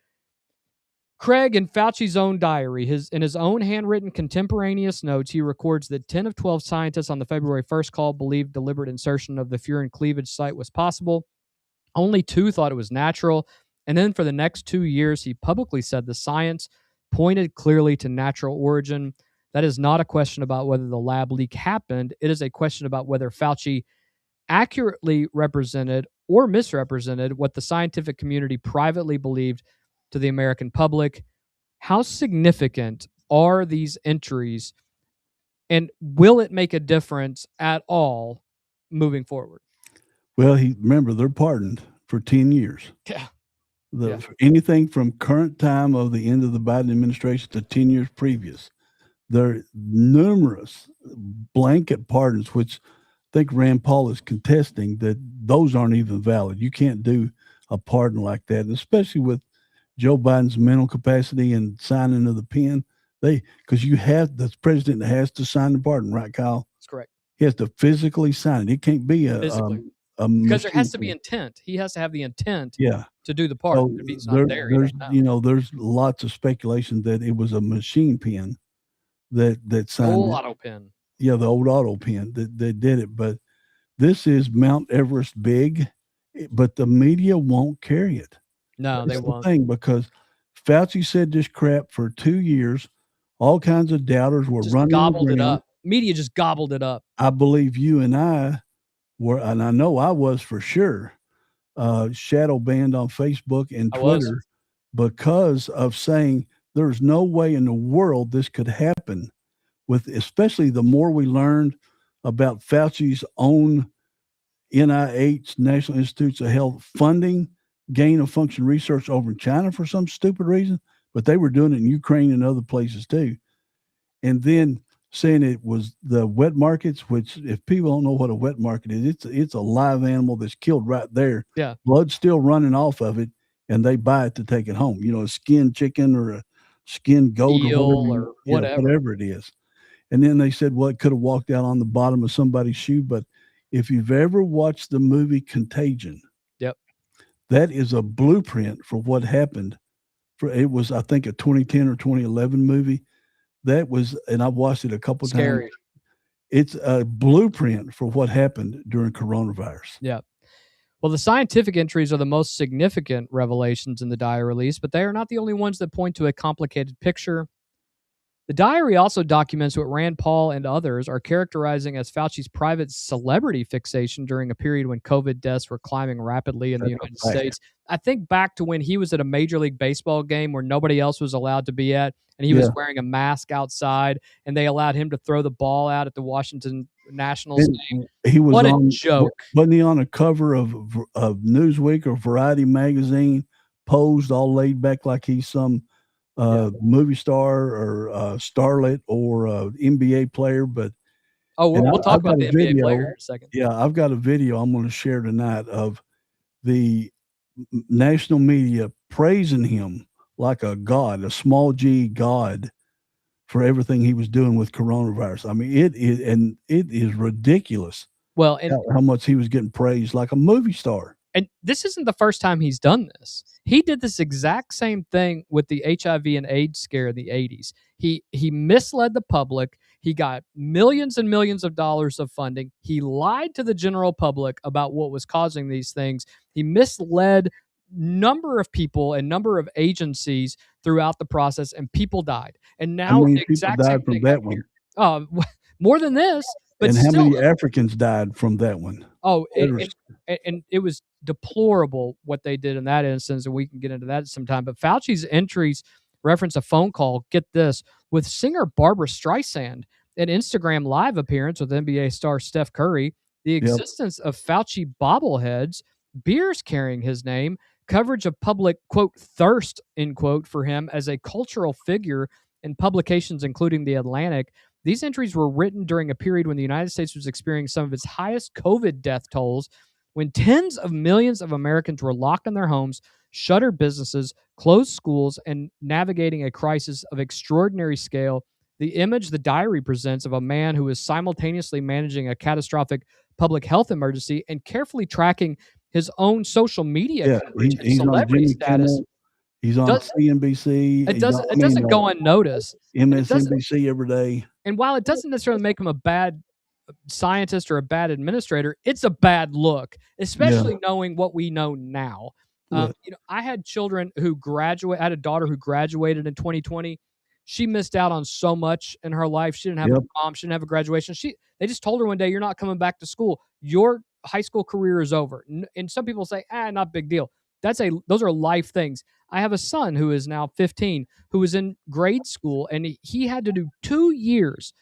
Craig, in Fauci's own diary, in his own handwritten contemporaneous notes, he records that 10 of 12 scientists on the February 1st call believed deliberate insertion of the furin cleavage site was possible. Only 2 thought it was natural. And then for the next 2 years, he publicly said the science pointed clearly to natural origin. That is not a question about whether the lab leak happened. It is a question about whether Fauci accurately represented or misrepresented what the scientific community privately believed to the American public. How significant are these entries, and will it make a difference at all moving forward? Well, remember, they're pardoned for 10 years. Yeah. Anything from current time of the end of the Biden administration to 10 years previous. There are numerous blanket pardons, which I think Rand Paul is contesting, that those aren't even valid. You can't do a pardon like that, and especially with Joe Biden's mental capacity and signing of the pen. Because the president has to sign the pardon, right, Kyle? That's correct. He has to physically sign it. It can't be because there has to be intent. He has to have the intent to do the pardon. So if he's not there, there's lots of speculation that it was a machine pen that signed old it. auto pen. Yeah, the old auto pen that did it. But this is Mount Everest big, but the media won't carry it. No, That's they won't. The thing, because Fauci said this crap for 2 years. All kinds of doubters were running. Gobbled it up. Media just gobbled it up. I believe you and I were, and I know I was for sure, shadow banned on Facebook and Twitter because of saying there's no way in the world this could happen. Especially the more we learned about Fauci's own NIH, National Institutes of Health, funding gain of function research over in China for some stupid reason, but they were doing it in Ukraine and other places too. And then saying it was the wet markets, which if people don't know what a wet market is, it's a live animal that's killed right there. Yeah. Blood's still running off of it, and they buy it to take it home. A skinned chicken or a skinned goat or whatever it is. And then they said, well, it could have walked out on the bottom of somebody's shoe. But if you've ever watched the movie Contagion, that is a blueprint for what happened. It was, I think, a 2010 or 2011 movie. That was, and I've watched it a couple Scary. times. It's a blueprint for what happened during coronavirus. Yeah. Well, the scientific entries are the most significant revelations in the diary release, but they are not the only ones that point to a complicated picture. The diary also documents what Rand Paul and others are characterizing as Fauci's private celebrity fixation during a period when COVID deaths were climbing rapidly in the United States. I think back to when he was at a Major League Baseball game where nobody else was allowed to be at, and he was wearing a mask outside, and they allowed him to throw the ball out at the Washington Nationals game. He was What a on, joke. Wasn't he on a cover of Newsweek or Variety magazine, posed all laid back like he's some movie star or starlet or NBA player? But we'll talk about the NBA player in a second. Yeah, I've got a video I'm going to share tonight of the national media praising him like a god, a small g god, for everything he was doing with coronavirus. I mean, it is ridiculous. Well, and how much he was getting praised like a movie star. And this isn't the first time he's done this. He did this exact same thing with the HIV and AIDS scare in the 80s. He misled the public. He got millions and millions of dollars of funding. He lied to the general public about what was causing these things. He misled number of people and number of agencies throughout the process, and people died. And now how many the exact people same died from thing that one? More than this. But and still, how many Africans died from that one? Oh, and it was deplorable what they did in that instance, and we can get into that sometime. But Fauci's entries reference a phone call, get this, with singer Barbara Streisand, an Instagram live appearance with NBA star Steph Curry, the existence of Fauci bobbleheads, beers carrying his name, coverage of public, quote, thirst, end quote, for him as a cultural figure in publications including The Atlantic. These entries were written during a period when the United States was experiencing some of its highest COVID death tolls, when tens of millions of Americans were locked in their homes, shuttered businesses, closed schools, and navigating a crisis of extraordinary scale. The image the diary presents of a man who is simultaneously managing a catastrophic public health emergency and carefully tracking his own social media coverage and celebrity status. He's on CNBC. It doesn't go unnoticed. MSNBC every day. And while it doesn't necessarily make him a bad scientist or a bad administrator, it's a bad look, especially knowing what we know now. I had children who graduate. I had a daughter who graduated in 2020. She missed out on so much in her life. She didn't have a mom. She didn't have a graduation. They just told her one day, "You're not coming back to school. Your high school career is over." And some people say, not a big deal. Those are life things. I have a son who is now 15, who is in grade school, and he had to do 2 years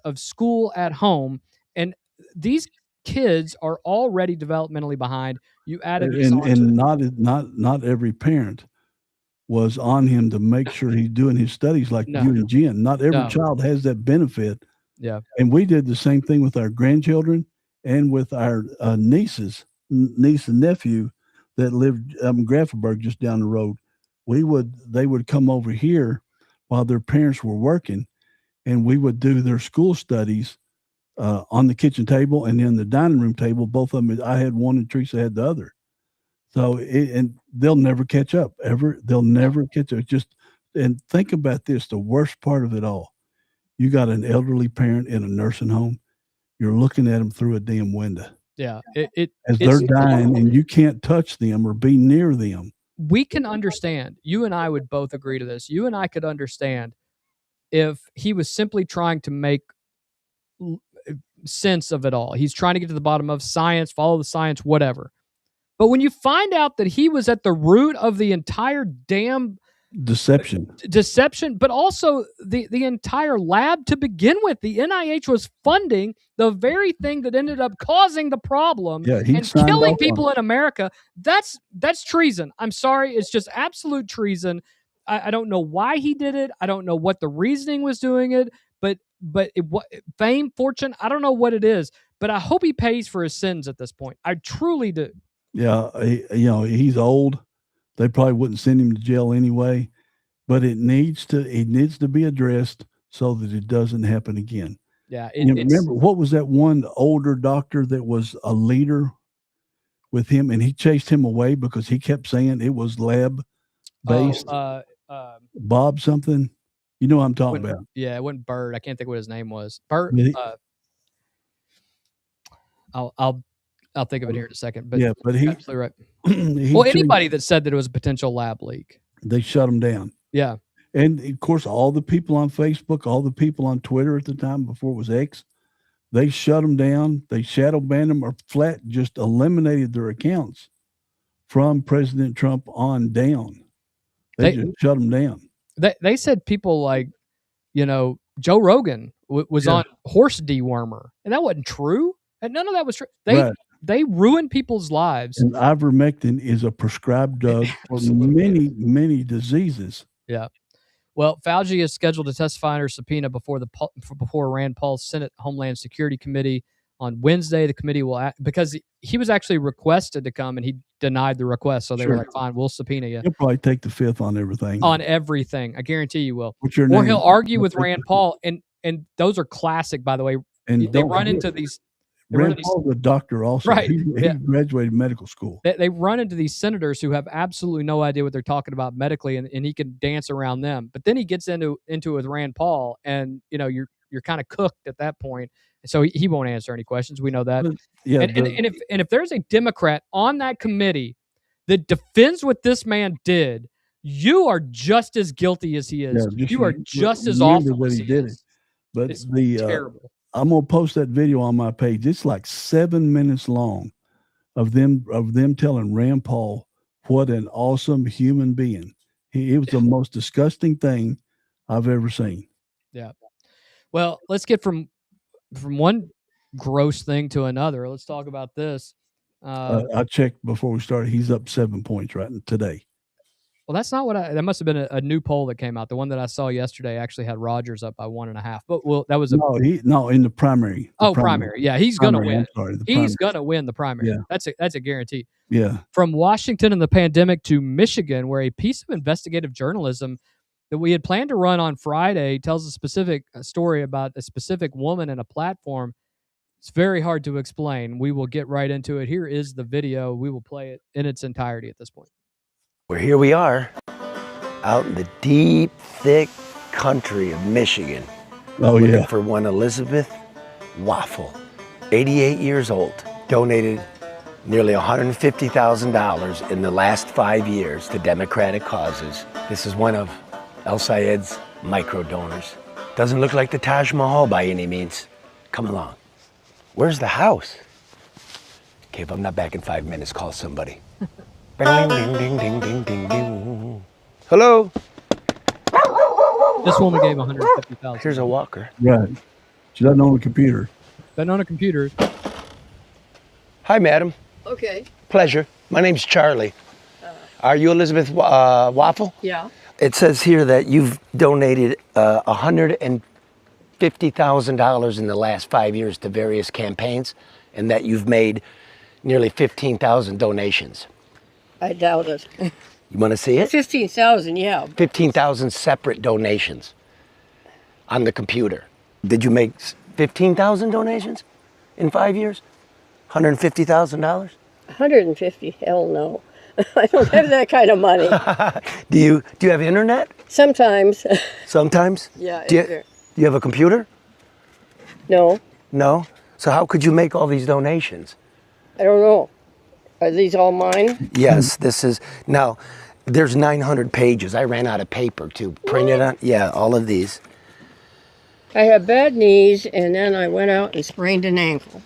of school at home. And these kids are already developmentally behind. You added this on and not every parent was on him to make sure he's doing his studies like you and Jen. Not every child has that benefit. Yeah. And we did the same thing with our grandchildren and with our niece and nephew that lived in Grafenberg just down the road. They would come over here while their parents were working, and we would do their school studies on the kitchen table and then the dining room table. Both of them, I had one and Teresa had the other. So, and they'll never catch up ever. They'll never catch up. And think about this, the worst part of it all. You got an elderly parent in a nursing home. You're looking at them through a damn window. Yeah. As they're dying and you can't touch them or be near them. We can understand. You and I would both agree to this. You and I could understand if he was simply trying to make sense of it all. He's trying to get to the bottom of science, follow the science, whatever. But when you find out that he was at the root of the entire damn deception, but also the entire lab to begin with, the NIH was funding the very thing that ended up causing the problem and killing people in America. That's treason. I'm sorry. It's just absolute treason. I don't know why he did it. I don't know what the reasoning was doing it, but fame, fortune, I don't know what it is, but I hope he pays for his sins at this point. I truly do. Yeah. He's old. They probably wouldn't send him to jail anyway, but it needs to be addressed so that it doesn't happen again. Yeah. Remember, what was that one older doctor that was a leader? with him, and he chased him away because he kept saying it was lab based. Bob something. You know what I'm talking about. Yeah, it wasn't Bird. I can't think what his name was. Bird. I'll think of it here in a second. But yeah, but he absolutely right. Well, anybody that said that it was a potential lab leak, they shut him down. Yeah. And of course, all the people on Facebook, all the people on Twitter at the time before it was X, they shut them down. They shadow banned them or flat just eliminated their accounts from President Trump on down. They just shut them down. They said people like, Joe Rogan was on horse dewormer, and that wasn't true. And none of that was true. They ruin people's lives. And ivermectin is a prescribed drug for many, many diseases. Yeah. Well, Fauci is scheduled to testify under subpoena before Rand Paul's Senate Homeland Security Committee on Wednesday. The committee will because he was actually requested to come and he denied the request. So they were like, fine, we'll subpoena you. He'll probably take the fifth on everything. On everything. I guarantee you will. What's your name? Or he'll argue with Rand Paul. And those are classic, by the way. And they run into these. Rand Paul's a doctor also. Right. He graduated medical school. They run into these senators who have absolutely no idea what they're talking about medically, and he can dance around them. But then he gets into it with Rand Paul, and you're kind of cooked at that point. So he won't answer any questions. We know that. Yeah. And if there's a Democrat on that committee that defends what this man did, you are just as guilty as he is. You are just as awful as he did it. But it's terrible. I'm gonna post that video on my page. It's like 7 minutes long of them telling Rand Paul what an awesome human being. It was the most disgusting thing I've ever seen. Yeah. Well, let's get from one gross thing to another. Let's talk about this. I checked before we started. He's up 7 points right today. Well, that's not what that must have been a new poll that came out. The one that I saw yesterday actually had Rogers up by 1.5. But that was in the primary. Primary. Yeah, he's going to win. He's going to win the primary. Yeah. That's a guarantee. Yeah. From Washington and the pandemic to Michigan, where a piece of investigative journalism that we had planned to run on Friday tells a specific story about a specific woman and a platform. It's very hard to explain. We will get right into it. Here is the video. We will play it in its entirety at this point. Well, here we are, out in the deep, thick country of Michigan. Looking for one Elizabeth Waffle, 88 years old, donated nearly $150,000 in the last 5 years to Democratic causes. This is one of El Sayed's micro donors. Doesn't look like the Taj Mahal by any means. Come along. Where's the house? Okay, if I'm not back in 5 minutes, call somebody. Ding, ding, ding, ding, ding, ding, ding. Hello? This woman gave $150,000. Here's a walker. Right. She doesn't own a computer. Doesn't own a computer. Hi, madam. Okay. Pleasure. My name's Charlie. Are you Elizabeth Waffle? Yeah. It says here that you've donated $150,000 in the last 5 years to various campaigns, and that you've made nearly 15,000 donations. I doubt it. You want to see it? 15,000, yeah. 15,000 separate donations on the computer. Did you make 15,000 donations in 5 years? $150,000? 150? Hell no. I don't have that kind of money. Do you have internet? Sometimes. Sometimes? Yeah. Do you have a computer? No. No? So how could you make all these donations? I don't know. Are these all mine? Yes, this is. Now, there's 900 pages. I ran out of paper to print it on. Yeah, all of these. I have bad knees, and then I went out and sprained an ankle.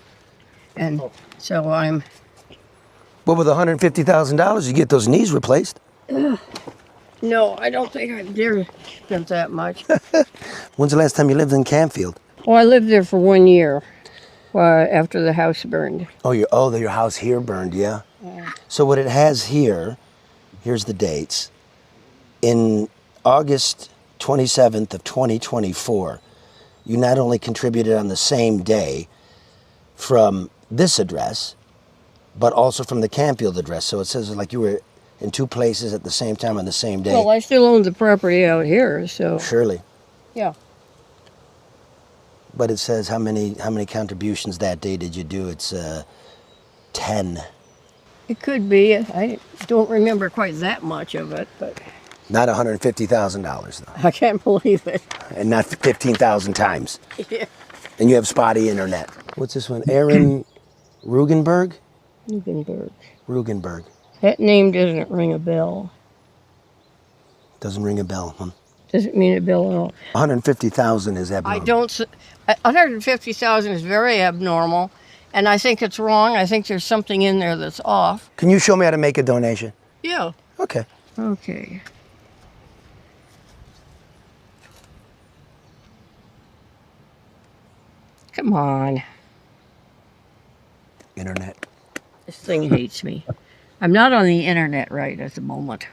And so I'm... Well, with $150,000, you get those knees replaced. No, I don't think I've dare spent that much. When's the last time you lived in Canfield? Well, I lived there for 1 year after the house burned. Oh, your house here burned, yeah? So what it has here, here's the dates. In August 27th of 2024, you not only contributed on the same day from this address, but also from the Canfield address. So it says like you were in two places at the same time on the same day. Well, I still own the property out here, so... Surely. Yeah. But it says how many contributions that day did you do? It's 10. It could be. I don't remember quite that much of it, but Not $150,000 though, I can't believe it. and not 15,000 times. Yeah. And you have spotty internet. What's this one? Aaron Rugenberg? Lugenberg. Rugenberg. That name doesn't ring a bell. Doesn't ring a bell, huh? Doesn't mean a bell at all. 150,000 is abnormal. 150,000 is very abnormal, and I think it's wrong. I think there's something in there that's off. Can you show me how to make a donation? Yeah. Okay. Okay. Come on. Internet. This thing hates me. I'm not on the internet right at the moment.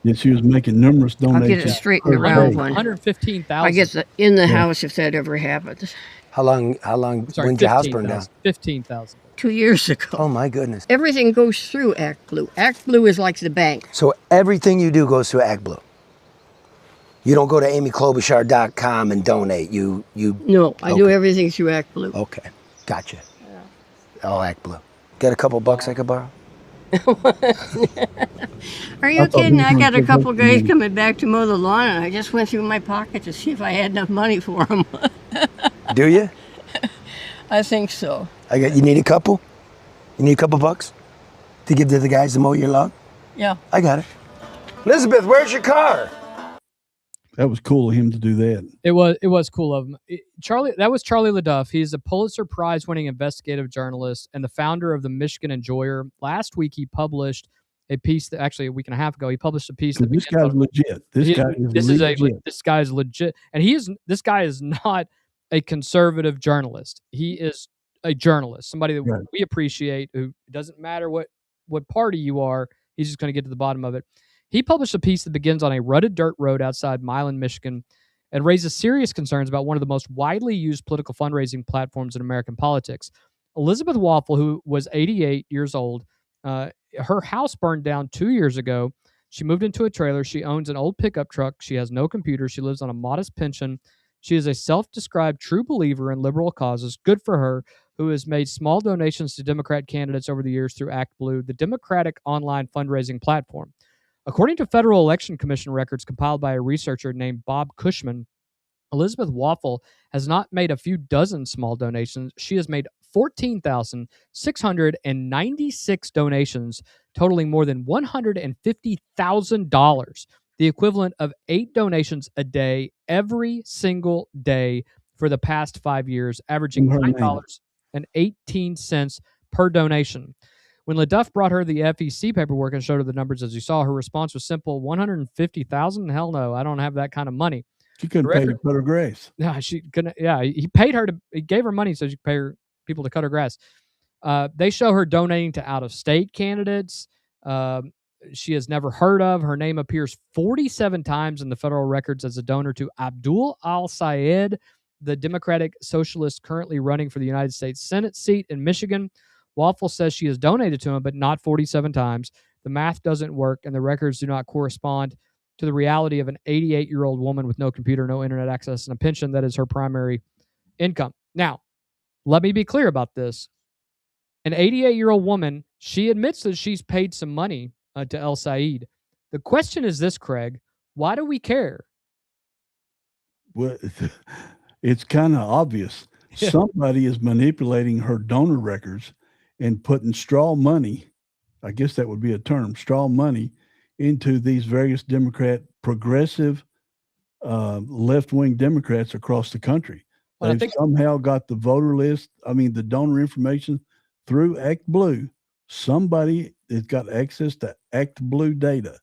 Yes, she was making numerous I'll donations. get it straightened around when 115,000. I get in the house if that ever happens. How long, Sorry, when's your house burned down? 15,000. 2 years ago. Oh my goodness. Everything goes through Act Blue. Act Blue is like the bank. So everything you do goes through ActBlue. You don't go to amyklobuchar.com and donate. You No, I do Okay. everything through Act Blue. Okay. Gotcha. All ActBlue. Got a couple bucks I could borrow? Are you I thought kidding? he was I got gonna a couple give us guys money. coming back to mow the lawn, and I just went through my pocket to see if I had enough money for them. Do you? I think so. You need a couple? You need a couple bucks to give to the guys to mow your lawn? Yeah. I got it. Elizabeth, where's your car? That was cool of him to do that. It was cool of him. That was Charlie LaDuff. He's a Pulitzer Prize winning investigative journalist and the founder of the Michigan Enjoyer. Last week he published a piece that actually a week and a half ago he published a piece that This begins guy's on- legit. This guy is legit, and this guy is not a conservative journalist. He is a journalist, somebody that Right. we appreciate. Who doesn't matter what party you are, he's just going to get to the bottom of it. He published a piece that begins on a rutted dirt road outside Milan, Michigan, and raises serious concerns about one of the most widely used political fundraising platforms in American politics. Elizabeth Waffle, who was 88 years old, her house burned down 2 years ago. She moved into a trailer. She owns an old pickup truck. She has no computer. She lives on a modest pension. She is a self-described true believer in liberal causes. Good for her, who has made small donations to Democrat candidates over the years through ActBlue, the Democratic online fundraising platform. According to Federal Election Commission records compiled by a researcher named Bob Cushman, Elizabeth Waffle has not made a few dozen small donations. She has made 14,696 donations, totaling more than $150,000, the equivalent of 8 donations a day, every single day for the past 5 years, averaging $9.18 per donation. When LaDuff brought her the FEC paperwork and showed her the numbers as you saw, her response was simple: $150,000? Hell no, I don't have that kind of money. She couldn't pay to cut her grass. Yeah, she couldn't. Yeah, he paid her he gave her money so she could pay people to cut her grass. They show her donating to out-of-state candidates. She has never heard of. Her name appears 47 times in the federal records as a donor to Abdul al-Sayed, the Democratic Socialist currently running for the United States Senate seat in Michigan. Waffle says she has donated to him, but not 47 times. The math doesn't work, and the records do not correspond to the reality of an 88-year-old woman with no computer, no internet access, and a pension that is her primary income. Now, let me be clear about this. An 88-year-old woman, she admits that she's paid some money to El Sayed. The question is this, Craig: why do we care? Well, it's kind of obvious. Yeah. Somebody is manipulating her donor records and putting straw money, I guess that would be a term, straw money, into these various progressive, left-wing Democrats across the country. Well, They've somehow got the voter list, the donor information through ActBlue. Somebody has got access to ActBlue data,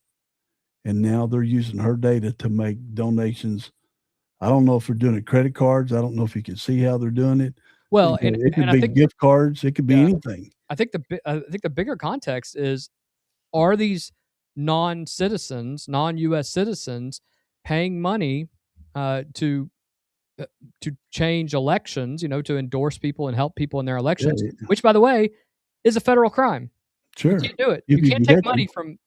and now they're using her data to make donations. I don't know if they're doing it credit cards. I don't know if you can see how they're doing it. Well, It could and I be think gift cards. It could be anything. I think the bigger context is: are these non-citizens, non-U.S. citizens, paying money to change elections? To endorse people and help people in their elections, which, by the way, is a federal crime. Sure, you can't do it. You can't take money from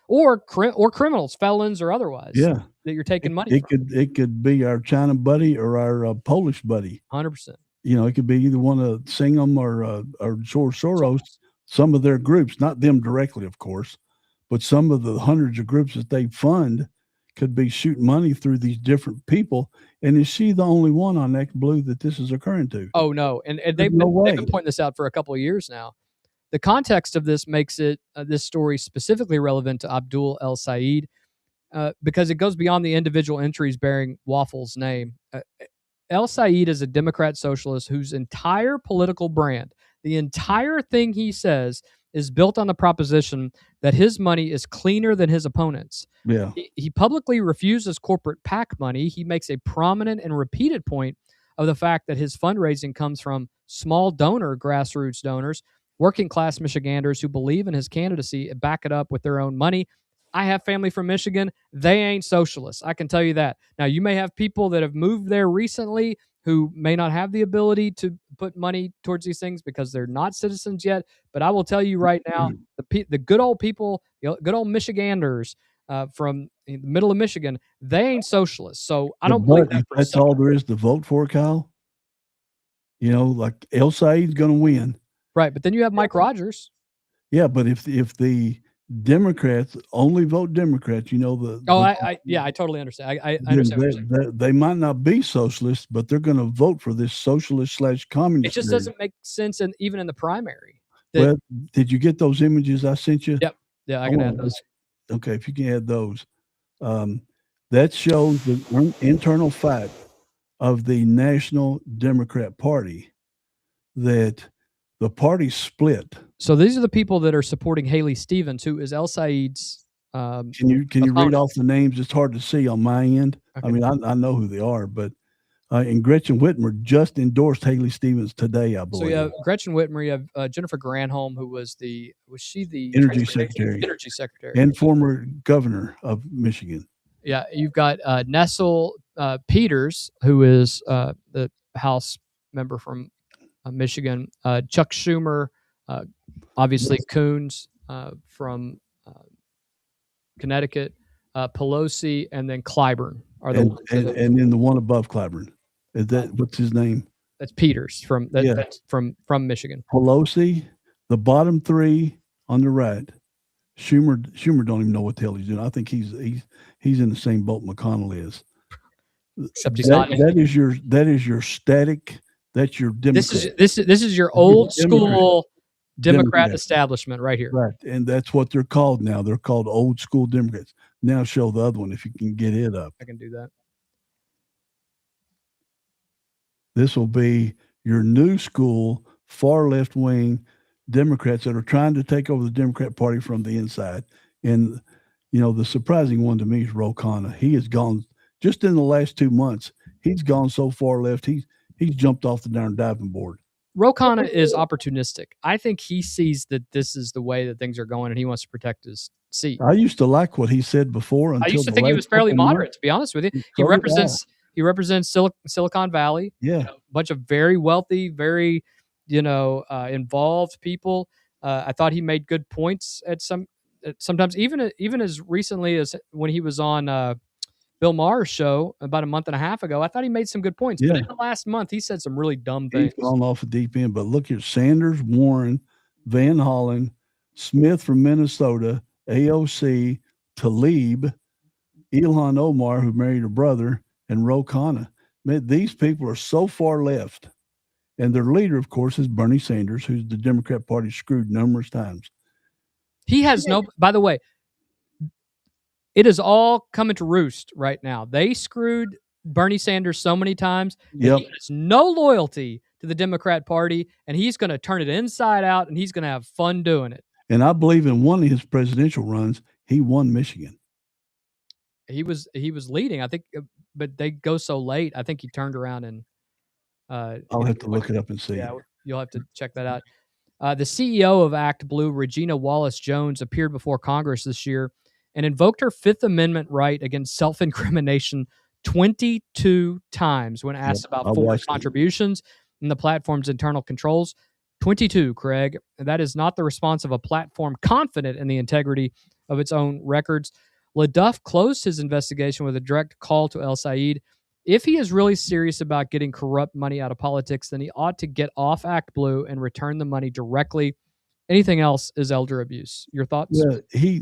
or criminals, felons, or otherwise. Yeah, that you're taking money. It could be our China buddy or our Polish buddy. 100%. It could be either one of Singham or George Soros some of their groups, not them directly, of course, but some of the hundreds of groups that they fund could be shooting money through these different people. And is she the only one on Act Blue that this is occurring to? Oh, no. And they've been pointing this out for a couple of years now. The context of this makes it this story specifically relevant to Abdul el-Sayed because it goes beyond the individual entries bearing Waffle's name. El-Sayed is a Democrat socialist whose entire political brand, the entire thing he says, is built on the proposition that his money is cleaner than his opponents. Yeah. He publicly refuses corporate PAC money. He makes a prominent and repeated point of the fact that his fundraising comes from small donor grassroots donors, working class Michiganders who believe in his candidacy and back it up with their own money. I have family from Michigan. They ain't socialists. I can tell you that. Now, you may have people that have moved there recently who may not have the ability to put money towards these things because they're not citizens yet. But I will tell you right now, the good old people, good old Michiganders from the middle of Michigan, they ain't socialists. So I don't believe that. That's all there is to vote for, Kyle. You know, like el-Sayed's going to win. Right, but then you have Mike Rogers. Yeah, but if the Democrats only vote Democrats, you know I totally understand. I understand. They might not be socialists, but they're going to vote for this socialist/communist. It just doesn't make sense, even in the primary. Well, did you get those images I sent you? Yep. Yeah, I can add those. Okay, if you can add those, that shows the internal fact of the National Democrat Party that the party split. So these are the people that are supporting Haley Stevens, who is el-Sayed's. Can you read off the names? It's hard to see on my end. Okay. I mean, I know who they are, but and Gretchen Whitmer just endorsed Haley Stevens today, I believe. So you have Gretchen Whitmer, you have Jennifer Granholm, who was she the Energy Secretary, and former governor of Michigan. Yeah, you've got Nessel Peters, who is the House member from Michigan, Chuck Schumer, obviously Coons from Connecticut, Pelosi, and then Clyburn are the ones. And then the one above Clyburn, is that what's his name? That's Peters that's from Michigan. Pelosi, the bottom three on the right. Schumer don't even know what the hell he's doing. I think he's in the same boat McConnell is. Except he's not. That is your static. That's your Democrat. This is your old school Democrat establishment right here. Right, and that's what they're called now. They're called old school Democrats. Now show the other one if you can get it up. I can do that. This will be your new school, far left wing Democrats that are trying to take over the Democrat Party from the inside. And you know, the surprising one to me is Ro Khanna. He has gone just in the last 2 months. He's gone so far left. He's jumped off the darn diving board. Ro Khanna is opportunistic. I think he sees that this is the way that things are going, and he wants to protect his seat. I used to like what he said before. I used to think he was fairly moderate, to be honest with you. He represents Silicon Valley. Yeah, a bunch of very wealthy, very involved people. I thought he made good points sometimes, even as recently as when he was on Bill Maher's show about a month and a half ago. I thought he made some good points, but in the last month, he said some really dumb things. He's gone off the deep end, but look at Sanders, Warren, Van Hollen, Smith from Minnesota, AOC, Tlaib, Ilhan Omar, who married her brother, and Ro Khanna. Man, these people are so far left. And their leader, of course, is Bernie Sanders, who's the Democrat Party screwed numerous times. He has by the way, it is all coming to roost right now. They screwed Bernie Sanders so many times that he has no loyalty to the Democrat Party, and he's going to turn it inside out, and he's going to have fun doing it. And I believe in one of his presidential runs, he won Michigan. He was leading, I think, but they go so late. I think he turned around and I'll have to look it up and see. Yeah, you'll have to check that out. The CEO of Act Blue, Regina Wallace-Jones, appeared before Congress this year and invoked her Fifth Amendment right against self-incrimination 22 times when asked about foreign contributions and the platform's internal controls. 22, Craig. That is not the response of a platform confident in the integrity of its own records. LaDuff closed his investigation with a direct call to el-Sayed. If he is really serious about getting corrupt money out of politics, then he ought to get off Act Blue and return the money directly Anything else is elder abuse. Your thoughts? Yeah,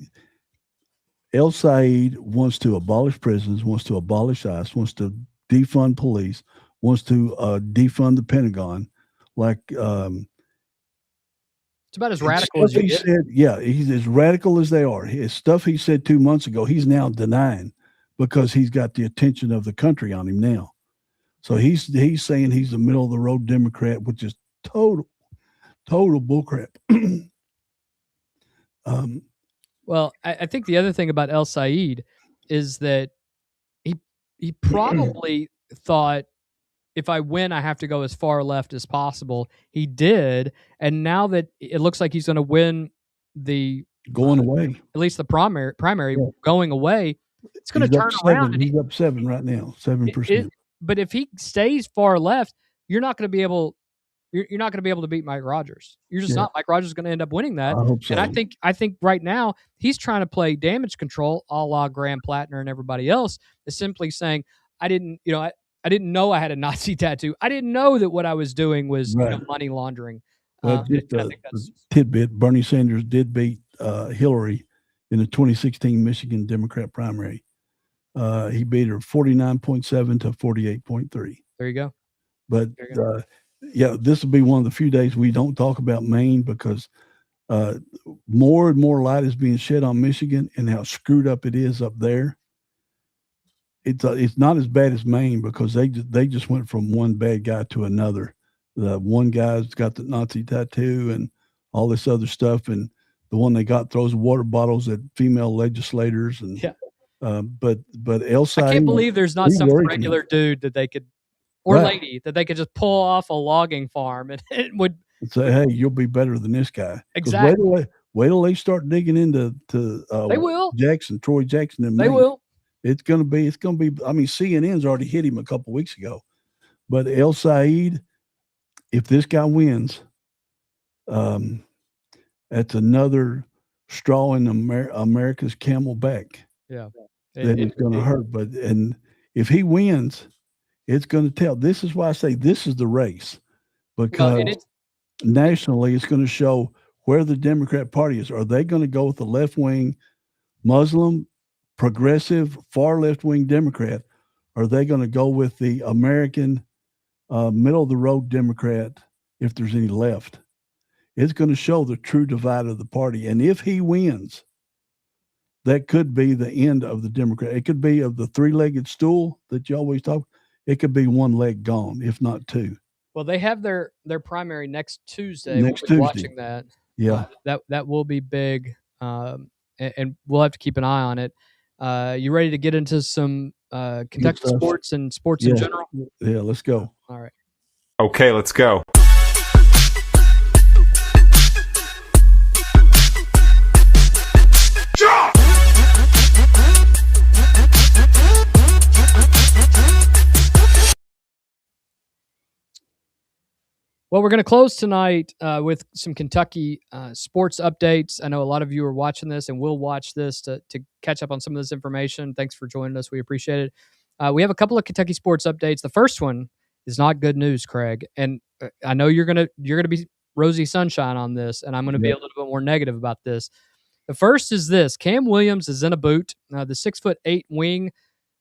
El Said wants to abolish prisons, wants to abolish ICE, wants to defund police, wants to defund the Pentagon. Like It's about as radical as you get. Said, yeah, he's as radical as they are. His stuff he said 2 months ago, he's now denying because he's got the attention of the country on him now. So he's saying he's a middle of the road Democrat, which is total bullcrap. Well, I think the other thing about El Said is that he probably thought, if I win, I have to go as far left as possible. He did, and now that it looks like he's going to win the going away, at least the primary going away, it's going to turn around. He's up 7 right now, 7%. But if he stays far left, you're not going to be able. You're not going to be able to beat Mike Rogers. You're just not. Mike Rogers is going to end up winning that. I hope so. And I think right now he's trying to play damage control, a la Graham Plattner and everybody else. Is simply saying, I didn't know I had a Nazi tattoo. I didn't know that what I was doing was money laundering. Just a tidbit: Bernie Sanders did beat Hillary in the 2016 Michigan Democrat primary. He beat her 49.7 to 48.3. There you go. But yeah, this will be one of the few days we don't talk about Maine because more and more light is being shed on Michigan and how screwed up it is up there. It's not as bad as Maine because they just went from one bad guy to another. The one guy's got the Nazi tattoo and all this other stuff, and the one they got throws water bottles at female legislators. And but El Said, I can't believe there's not some regular dude that they could lady that they could just pull off a logging farm and it would say, "Hey, you'll be better than this guy." Exactly. Wait till they start digging into they will Troy Jackson, and they will. It's gonna be. I mean, CNN's already hit him a couple weeks ago, but El Said, if this guy wins, that's another straw in America's camel back. Yeah, that it's going to hurt. And if he wins, it's going to tell. This is why I say this is the race, because nationally it's going to show where the Democrat Party is. Are they going to go with the left wing, Muslim, progressive, far left wing Democrat? Or are they going to go with the American middle of the road Democrat, if there's any left? It's going to show the true divide of the party. And if he wins, that could be the end of the Democrat. It could be of the three-legged stool that you always talk. It could be one leg gone, if not two. Well, they have their primary next Tuesday. Next Tuesday. Watching that. Yeah. That will be big. And we'll have to keep an eye on it. You ready to get into some Kentucky sports and sports in general? Yeah, let's go. All right. Okay, let's go. Well, we're going to close tonight with some Kentucky sports updates. I know a lot of you are watching this and will watch this to catch up on some of this information. Thanks for joining us. We appreciate it. We have a couple of Kentucky sports updates. The first one is not good news, Craig. And I know you're gonna be rosy sunshine on this, and I'm going to be a little bit more negative about this. The first is this: Cam Williams is in a boot. The 6'8" wing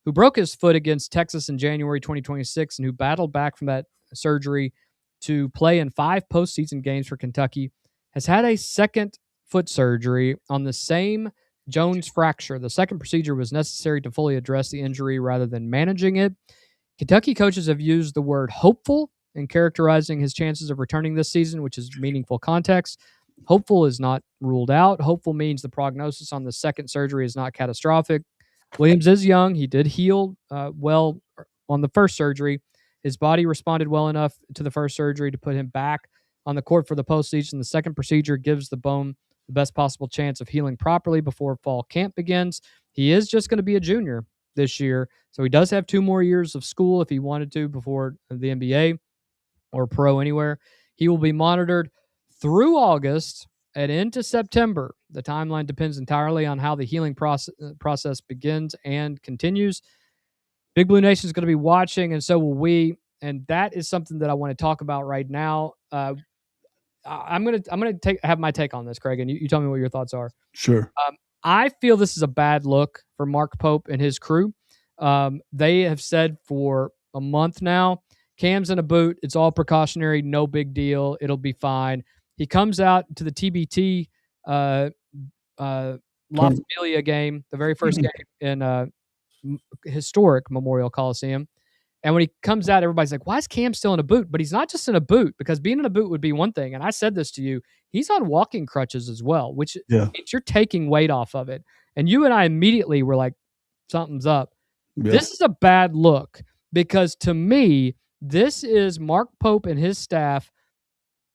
who broke his foot against Texas in January 2026 and who battled back from that surgery to play in 5 postseason games for Kentucky, has had a second foot surgery on the same Jones fracture. The second procedure was necessary to fully address the injury rather than managing it. Kentucky coaches have used the word hopeful in characterizing his chances of returning this season, which is meaningful context. Hopeful is not ruled out. Hopeful means the prognosis on the second surgery is not catastrophic. Williams is young. He did heal well on the first surgery. His body responded well enough to the first surgery to put him back on the court for the postseason. The second procedure gives the bone the best possible chance of healing properly before fall camp begins. He is just going to be a junior this year, so he does have 2 more years of school if he wanted to before the NBA or pro anywhere. He will be monitored through August and into September. The timeline depends entirely on how the healing process begins and continues. Big Blue Nation is going to be watching, and so will we. And that is something that I want to talk about right now. I'm gonna have my take on this, Craig, and you tell me what your thoughts are. Sure. I feel this is a bad look for Mark Pope and his crew. They have said for a month now, Cam's in a boot. It's all precautionary, no big deal. It'll be fine. He comes out to the TBT La Familia game, the very first game in historic Memorial Coliseum. And when he comes out, everybody's like, why is Cam still in a boot? But he's not just in a boot, because being in a boot would be one thing. And I said this to you, he's on walking crutches as well, which means you're taking weight off of it. And you and I immediately were like, something's up. Yeah. This is a bad look, because to me, this is Mark Pope and his staff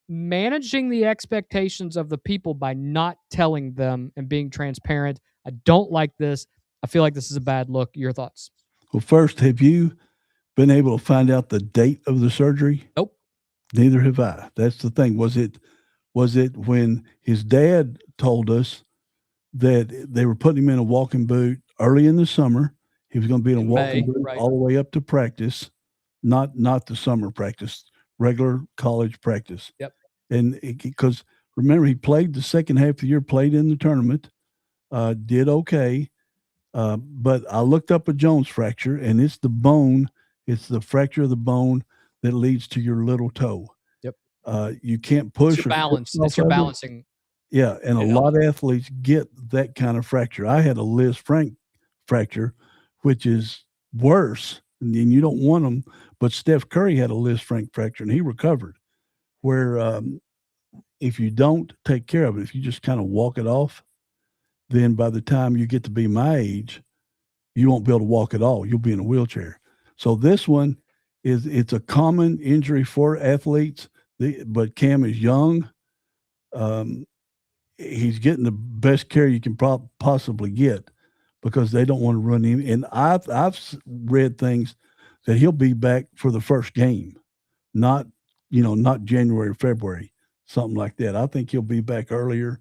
managing the expectations of the people by not telling them and being transparent. I don't like this. I feel like this is a bad look. Your thoughts? Well, first, have you been able to find out the date of the surgery? Nope. Neither have I. That's the thing. Was it when his dad told us that they were putting him in a walking boot early in the summer? He was going to be in a walking boot all the way up to practice, not the summer practice, regular college practice. Yep. And because remember, he played the second half of the year, played in the tournament, did okay. But I looked up a Jones fracture, and it's the bone. It's the fracture of the bone that leads to your little toe. Yep. You can't push. It's your balance. It's your balancing. Yeah, and a lot of athletes get that kind of fracture. I had a Liz Frank fracture, which is worse, and you don't want them. But Steph Curry had a Liz Frank fracture, and he recovered. Where if you don't take care of it, if you just kind of walk it off, then by the time you get to be my age, you won't be able to walk at all. You'll be in a wheelchair. So this one it's a common injury for athletes, but Cam is young. He's getting the best care you can possibly get, because they don't want to run him. And I've read things that he'll be back for the first game, not January or February, something like that. I think he'll be back earlier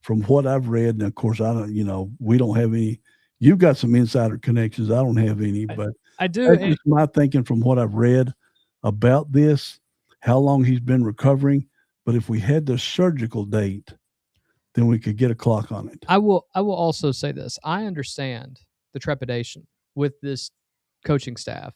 from what I've read. And of course, I don't, we don't have any. You've got some insider connections. I don't have any, but I do. That's just my thinking from what I've read about this, how long he's been recovering. But if we had the surgical date, then we could get a clock on it. I will also say this. I understand the trepidation with this coaching staff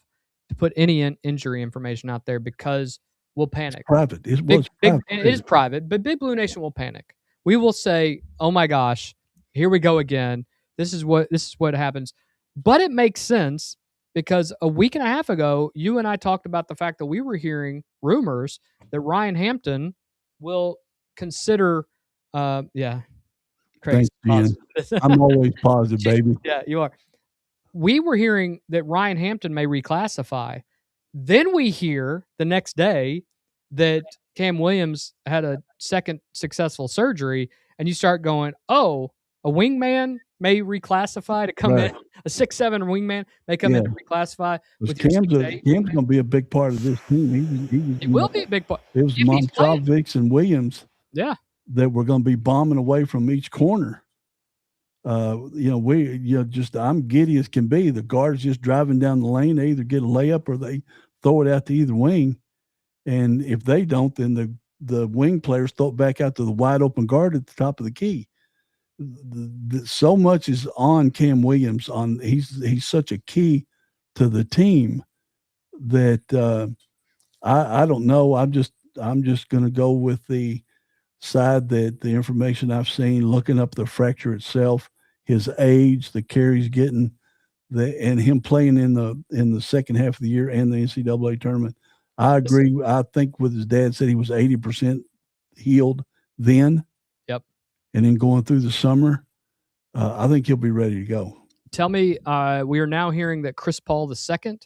to put any injury information out there, because we'll panic. It's private. It is private, but Big Blue Nation will panic. We will say, "Oh my gosh, here we go again. This is what happens." But it makes sense, because a week and a half ago, you and I talked about the fact that we were hearing rumors that Ryan Hampton will consider. Yeah. Crazy. Thanks, I'm always positive, baby. Yeah, you are. We were hearing that Ryan Hampton may reclassify. Then we hear the next day that Cam Williams had a second successful surgery, and you start going, oh, a wingman may reclassify to come in. A 6'7" wingman may come in to reclassify. With Cam's going to be a big part of this team. He will be a big part. It was Monsalvics and Williams. Yeah. That we're going to be bombing away from each corner. I'm giddy as can be. The guards just driving down the lane. They either get a layup or they throw it out to either wing. And if they don't, then the wing players throw it back out to the wide open guard at the top of the key. So much is on Cam Williams. He's such a key to the team that I don't know. I'm just going to go with the side that the information I've seen, looking up the fracture itself, his age, the carries getting, and him playing in the second half of the year and the NCAA tournament. I agree. I think with his dad said he was 80% healed then. Yep. And then going through the summer, I think he'll be ready to go. Tell me, we are now hearing that Chris Paul II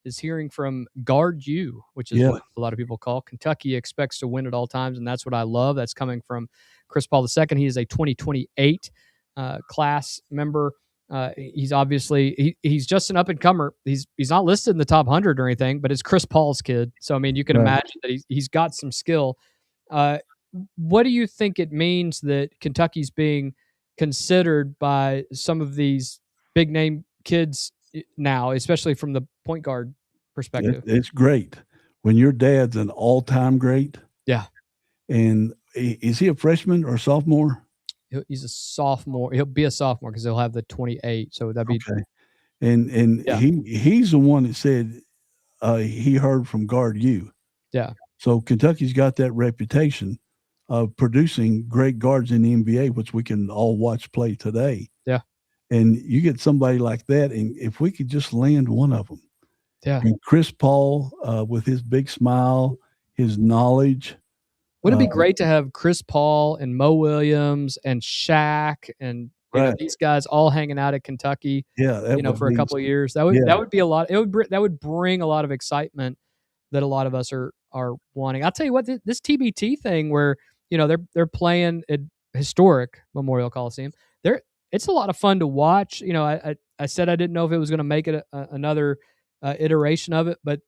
is hearing from Guard U, which is what a lot of people call. Kentucky expects to win at all times, and that's what I love. That's coming from Chris Paul II. He is a 2028 class member. He's obviously he's just an up-and-comer. He's not listed in the top 100 or anything, but it's Chris Paul's kid. So, I mean, you can imagine that he's got some skill. What do you think it means that Kentucky's being considered by some of these big-name kids now, especially from the point guard perspective? It's great when your dad's an all-time great. Yeah, And is he a freshman or sophomore? He's a sophomore. He'll be a sophomore because he'll have the 28. So that'd be okay. And Yeah. he's the one that said he heard from Guard U. Yeah. So Kentucky's got that reputation of producing great guards in the NBA, which we can all watch play today. Yeah. And you get somebody like that, and if we could just land one of them. Yeah. And Chris Paul, with his big smile, his knowledge. Wouldn't it be great to have Chris Paul and Mo Williams and Shaq and these guys all hanging out at Kentucky? Yeah, for a couple of years. That would be a lot. That would bring a lot of excitement that a lot of us are wanting. I'll tell you what, this TBT thing where they're playing at historic Memorial Coliseum. It's a lot of fun to watch. I said I didn't know if it was going to make it another iteration of it, but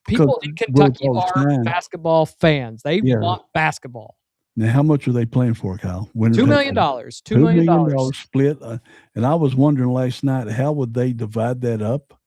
people in Kentucky are basketball fans. They want basketball. Now, how much are they playing for, Kyle? $2 million. $2 million split. And I was wondering last night, how would they divide that up?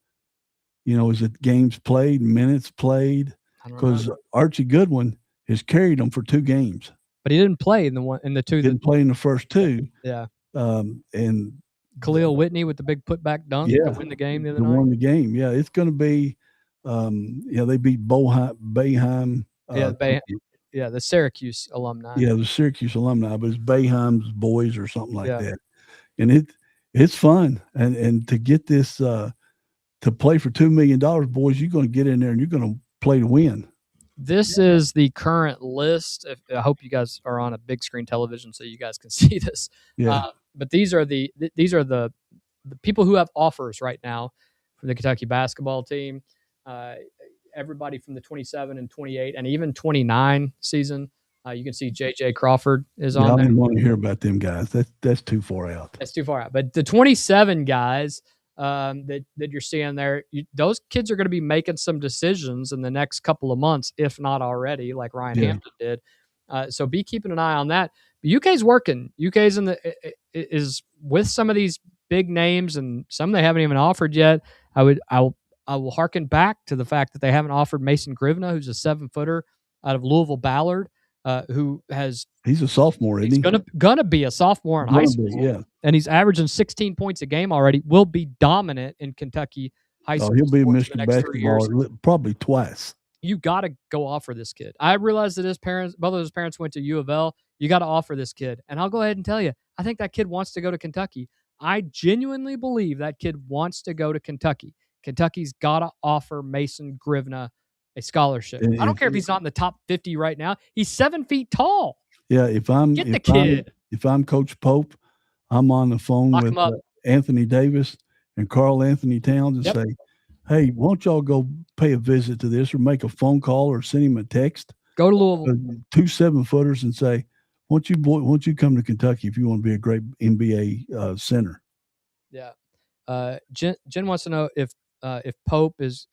Is it games played, minutes played? Because Archie Goodwin has carried them for 2 games, but he didn't play in the 2. Didn't play in the first 2. Yeah. And Khalil Whitney with the big putback dunk to win the game the other night. Won the game. Yeah, it's going to be. They beat Boeheim. The Syracuse alumni. Yeah, the Syracuse alumni, but it's Boeheim's boys or something like that. And it's fun, and to get this to play for $2 million, boys, you're going to get in there and you're going to play to win. This is the current list. I hope you guys are on a big screen television so you guys can see this. Yeah. But these are the people who have offers right now for the Kentucky basketball team. Everybody from the 27 and 28 and even 29 season. You can see J.J. Crawford is on there. I didn't want to hear about them guys. That's too far out. That's too far out. But the 27 guys that you're seeing there, those kids are going to be making some decisions in the next couple of months, if not already, like Ryan Hampton did. So be keeping an eye on that. But UK's working. UK's is with some of these big names, and some they haven't even offered yet. I will harken back to the fact that they haven't offered Mason Grivna, who's a 7-footer out of Louisville Ballard, he's a sophomore, isn't he? He's gonna be a sophomore in high school, and he's averaging 16 points a game already. Will be dominant in Kentucky high school. He'll be Mr. Basketball probably twice. You got to go offer this kid. I realized that both of his parents went to U of L. You got to offer this kid, and I'll go ahead and tell you, I think that kid wants to go to Kentucky. I genuinely believe that kid wants to go to Kentucky. Kentucky's got to offer Mason Grivna a scholarship. I don't care if he's not in the top 50 right now. He's 7 feet tall. Yeah, if I'm Coach Pope, I'm on the phone with Anthony Davis and Carl Anthony Towns and say, hey, won't y'all go pay a visit to this or make a phone call or send him a text? Go to Louisville. 2 7-footers and say, won't you come to Kentucky if you want to be a great NBA center? Yeah. Jen wants to know if Pope is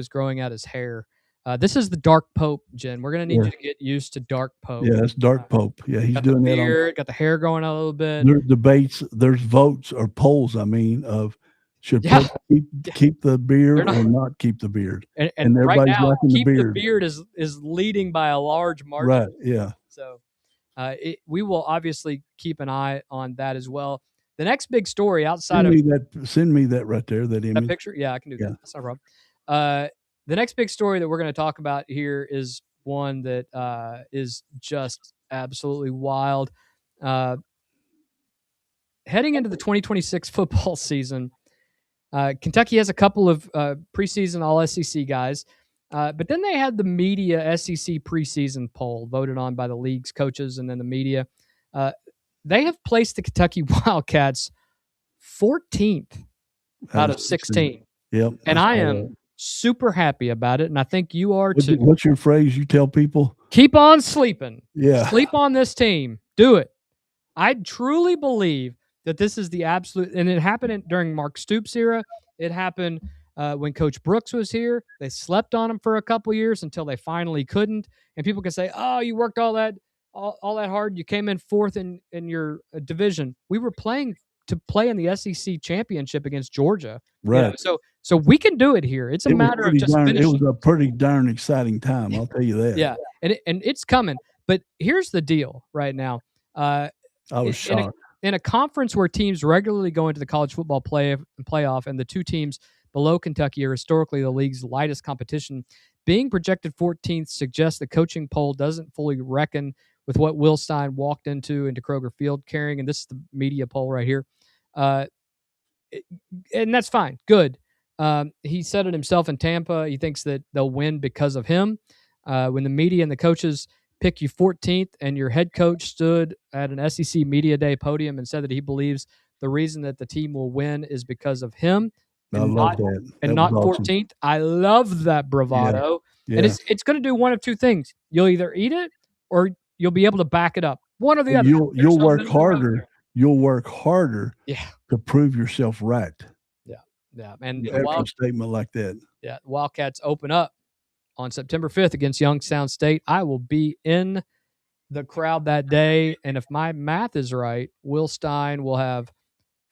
growing out his hair. This is the dark Pope, Jen. We're gonna need you to get used to dark Pope. Yeah, that's dark Pope. Yeah, he's doing that. Got the hair going out a little bit. There's debates. There's votes or polls. Of should Pope keep the beard or not keep the beard. And everybody's right now, liking keep the beard. The beard is leading by a large margin. Right. Yeah. So we will obviously keep an eye on that as well. The next big story outside send me that right there, that image. That picture? Yeah, I can do that. That's no problem. The next big story that we're going to talk about here is one that is just absolutely wild. Heading into the 2026 football season, Kentucky has a couple of preseason All-SEC guys, but then they had the media SEC preseason poll voted on by the league's coaches and then the media. They have placed the Kentucky Wildcats 14th out of 16. Yep. And I am super happy about it, and I think you are too. What's your phrase you tell people? Keep on sleeping. Yeah. Sleep on this team. Do it. I truly believe that this is the absolute, and it happened during Mark Stoops' era. It happened when Coach Brooks was here. They slept on him for a couple years until they finally couldn't. And people can say, oh, you worked all that hard. You came in fourth in your division. We were playing to play in the SEC championship against Georgia. Right. So we can do it here. It's a matter of just finishing. It was a pretty darn exciting time. I'll tell you that. Yeah. And it's coming. But here's the deal right now. I was shocked. In a conference where teams regularly go into the college football playoff, and the two teams below Kentucky are historically the league's lightest competition, being projected 14th suggests the coaching poll doesn't fully reckon with what Will Stein walked into Kroger Field carrying, and this is the media poll right here. And that's fine. Good. He said it himself in Tampa. He thinks that they'll win because of him. When the media and the coaches pick you 14th, and your head coach stood at an SEC Media Day podium and said that he believes the reason that the team will win is because of him. I love that. And not 14th. I love that bravado. Yeah. And it's going to do one of two things. You'll either eat it or you'll be able to back it up. One or the other. You'll work harder. You'll work harder to prove yourself right. Yeah. And a statement like that. Yeah. The Wildcats open up on September 5th against Youngstown State. I will be in the crowd that day. And if my math is right, Will Stein will have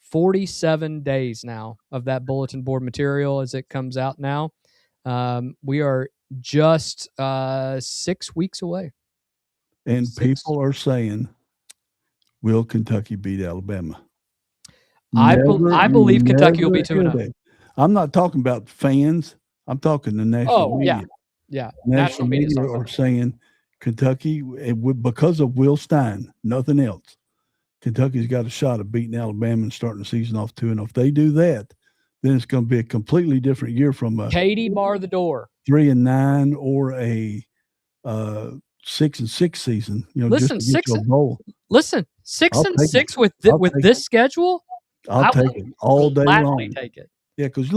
47 days now of that bulletin board material as it comes out now. We are just 6 weeks away. And people are saying, will Kentucky beat Alabama? I believe Kentucky will be 2-0. I'm not talking about fans. I'm talking the national media. Yeah. National media are saying Kentucky, because of Will Stein, nothing else. Kentucky's got a shot of beating Alabama and starting the season off 2-0. If they do that, then it's going to be a completely different year from a Katie bar the door 3-9 or a 6-6 season. Listen, just to get to a bowl. Listen, 6-6 with this schedule. I'll take it all day long. Take it. Yeah, because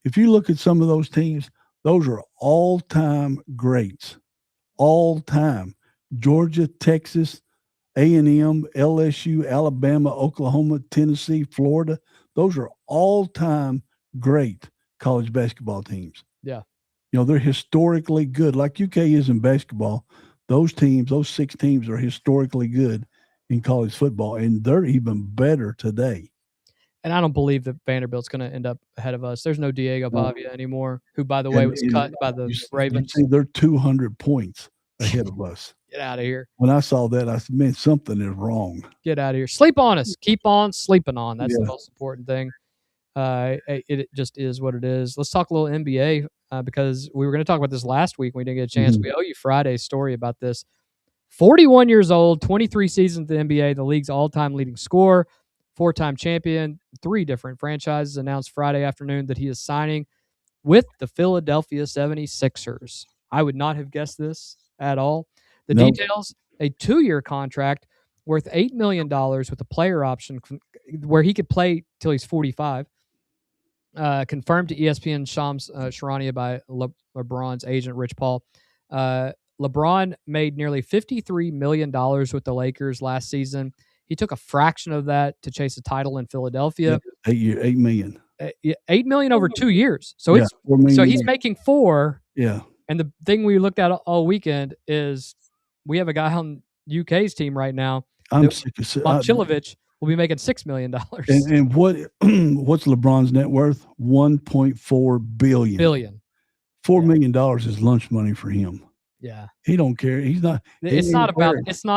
if you look at some of those teams, those are all-time greats, all-time. Georgia, Texas, A&M, LSU, Alabama, Oklahoma, Tennessee, Florida. Those are all-time great college basketball teams. Yeah. They're historically good. Like UK is in basketball, those 6 teams are historically good in college football, and they're even better today. And I don't believe that Vanderbilt's going to end up ahead of us. There's no Diego Pavia anymore, who, by the way, was cut by the Ravens. You see, they're 200 points ahead of us. Get out of here. When I saw that, I said, man, something is wrong. Get out of here. Sleep on us. Keep on sleeping on. That's the most important thing. It just is what it is. Let's talk a little NBA because we were going to talk about this last week. We didn't get a chance. We owe you Friday's story about this. 41 years old, 23 seasons in the NBA, the league's all-time leading scorer, 4-time champion, 3 different franchises announced Friday afternoon that he is signing with the Philadelphia 76ers. I would not have guessed this at all. The details, a 2-year contract worth $8 million with a player option where he could play till he's 45. Confirmed to ESPN Shams Charania by LeBron's agent, Rich Paul. LeBron made nearly $53 million with the Lakers last season. He took a fraction of that to chase a title in Philadelphia. $8 million. $8 million over 2 years. So he's making $4 million. Yeah. And the thing we looked at all weekend is we have a guy on UK's team right now. I'm sick of Momcilovic will be making $6 million. And what's LeBron's net worth? $1.4 billion. $4 million is lunch money for him. Yeah. He don't care. He's not. It's not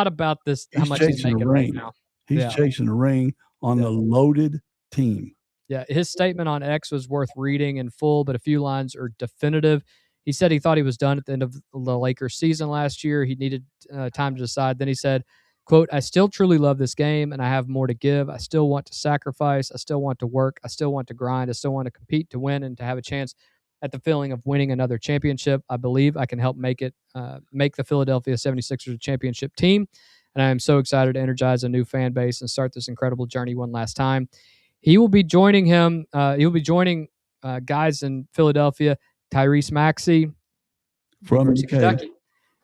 about this. How much he's making right now. He's chasing a ring on a loaded team. Yeah. His statement on X was worth reading in full, but a few lines are definitive. He said he thought he was done at the end of the Lakers season last year. He needed time to decide. Then he said, quote, "I still truly love this game and I have more to give. I still want to sacrifice. I still want to work. I still want to grind. I still want to compete to win and to have a chance at the feeling of winning another championship. I believe I can help make the Philadelphia 76ers a championship team. And I am so excited to energize a new fan base and start this incredible journey one last time." He will be joining him. He'll be joining guys in Philadelphia, Tyrese Maxey from Kentucky,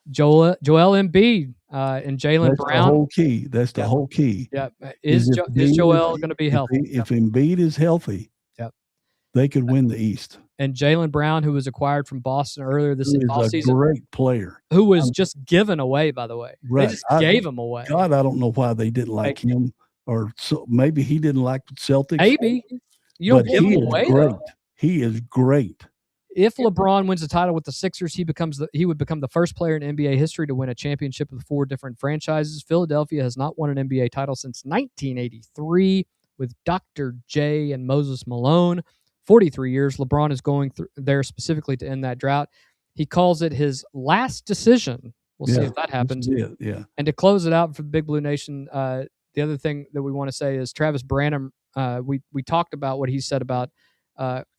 Joel Embiid, and Jaylen Brown. That's the whole key. That's the whole key. Yeah. Is Joel going to be healthy? If Embiid is healthy, they could win the East. And Jaylen Brown, who was acquired from Boston earlier this offseason. A great player. Who was just given away, by the way. Right. They just gave him away. God, I don't know why they didn't like him. Or maybe he didn't like the Celtics. Maybe. You don't give him away. He is great. if LeBron wins the title with the Sixers, he would become the first player in NBA history to win a championship with 4 different franchises. Philadelphia has not won an NBA title since 1983 with Dr. J and Moses Malone. 43 years. LeBron is going there specifically to end that drought. He calls it his last decision. We'll see if that happens. Yeah. And to close it out for the Big Blue Nation, the other thing that we want to say is Travis Branham. We talked about what he said about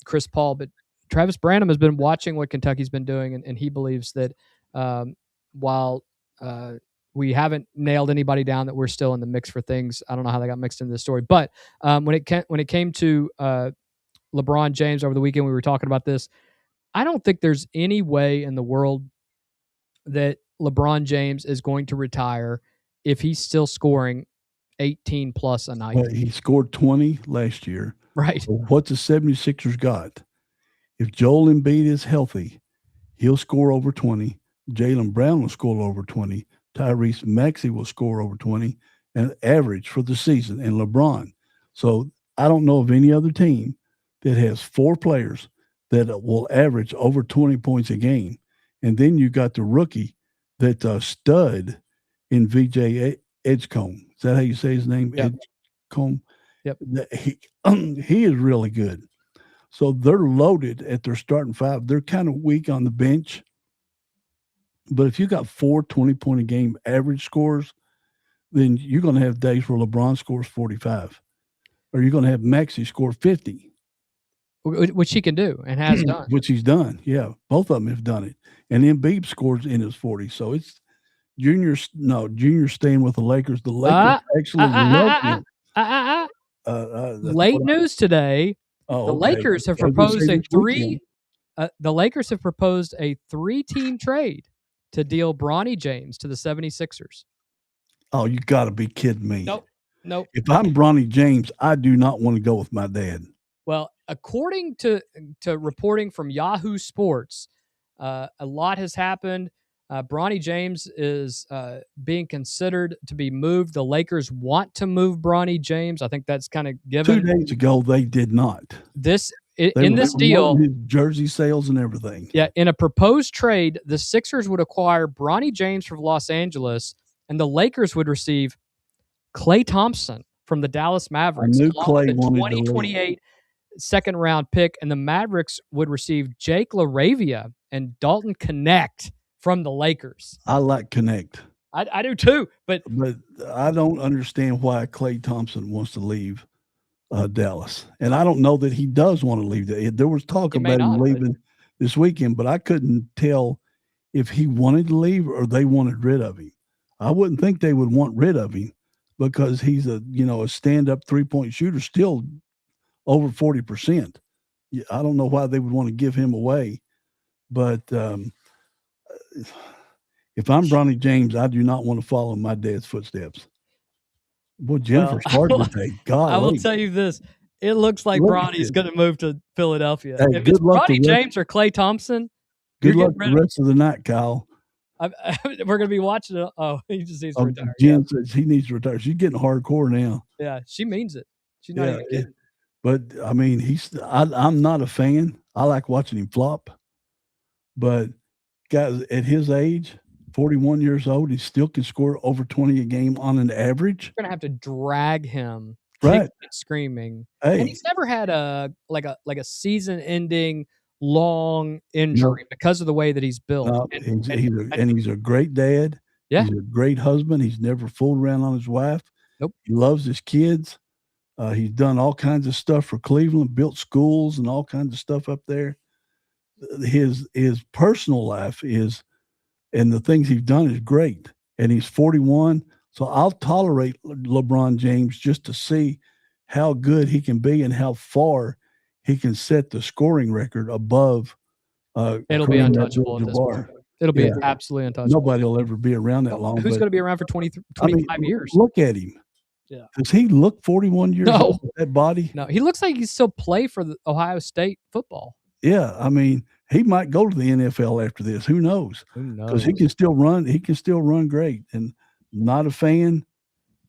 Chris Paul, but Travis Branham has been watching what Kentucky's been doing, and he believes that while we haven't nailed anybody down, that we're still in the mix for things. I don't know how they got mixed into the story, but when it came to LeBron James over the weekend, we were talking about this. I don't think there's any way in the world that LeBron James is going to retire if he's still scoring 18 plus a night. Well, he scored 20 last year. Right. So what the 76ers got? If Joel Embiid is healthy, he'll score over 20. Jaylen Brown will score over 20. Tyrese Maxey will score over 20 and average for the season, and LeBron. So I don't know of any other team that has 4 players that will average over 20 points a game. And then you got the rookie that stud in VJ Edgecombe. Is that how you say his name? Yep. Edgecombe? Yep. He is really good. So they're loaded at their starting 5. They're kind of weak on the bench. But if you got 4 20-point a game average scores, then you're going to have days where LeBron scores 45. Or you're going to have Maxey score 50. Which he can do and has done. Which he's done, yeah. Both of them have done it. And Embiid scores in his 40s. So it's Junior's staying with the Lakers. The Lakers actually love him. Late news today. The Lakers have proposed a 3-team trade to deal Bronny James to the 76ers. Oh, you got to be kidding me. Nope. If I'm Bronny James, I do not want to go with my dad. Well, according to reporting from Yahoo Sports, a lot has happened. Bronny James is being considered to be moved. The Lakers want to move Bronny James. I think that's kind of given. 2 days ago, they did not. In this deal, his jersey sales and everything. Yeah, in a proposed trade, the Sixers would acquire Bronny James from Los Angeles, and the Lakers would receive Klay Thompson from the Dallas Mavericks. I knew Klay wanted 2028 second-round pick, and the Mavericks would receive Jake LaRavia and Dalton Connect from the Lakers. I like Connect. I do too, but I don't understand why Klay Thompson wants to leave Dallas. And I don't know that he does want to leave. There was talk about him leaving this weekend, but I couldn't tell if he wanted to leave or they wanted rid of him. I wouldn't think they would want rid of him because he's a stand-up three-point shooter, still over 40%. I don't know why they would want to give him away, but if I'm Bronny James, I do not want to follow my dad's footsteps. Boy, Jennifer's hard to take. God, I will tell you this. It looks like Bronny's going to move to Philadelphia. Hey, if it's Bronny James or Klay Thompson, good luck the rest of the night, Kyle. We're going to be watching it. Oh, he just needs to retire. Jen says he needs to retire. She's getting hardcore now. Yeah, she means it. She's not even kidding. But, I mean, I'm not a fan. I like watching him flop. But, guys, at his age, 41 years old, he still can score over 20 a game on an average. You're going to have to drag him, right, kicking and screaming. Hey. And he's never had a season-ending long injury because of the way that he's built. No, he's a great dad. Yeah. He's a great husband. He's never fooled around on his wife. Nope. He loves his kids. He's done all kinds of stuff for Cleveland, built schools and all kinds of stuff up there. His personal life is, and the things he's done is great. And he's 41. So I'll tolerate LeBron James just to see how good he can be and how far he can set the scoring record above. It'll be untouchable at this point. It'll be absolutely untouchable. Nobody will ever be around that long. Who's going to be around for 25 years? Look at him. Yeah. Does he look 41 years old with that body? No, he looks like he still play for the Ohio State football. Yeah, I mean, he might go to the NFL after this. Who knows? Because he can still run. He can still run great. And not a fan,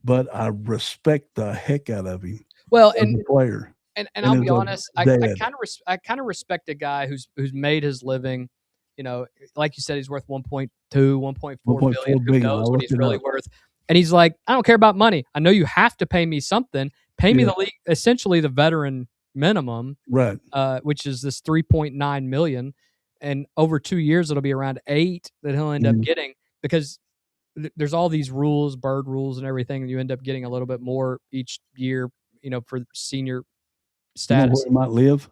but I respect the heck out of him. Well, as a player. And I'll be is a honest, I dad. kind of respect a guy who's made his living. You know, like you said, he's worth 1.2, 1.4 billion. Who knows what he's really worth? And he's like, I don't care about money. I know you have to pay me something. Pay me essentially the veteran minimum, right? Which is this 3.9 million, and over 2 years it'll be around 8 that he'll end up getting, because there's all these rules, bird rules, and everything, and you end up getting a little bit more each year. You know, for senior status. You know where he might live?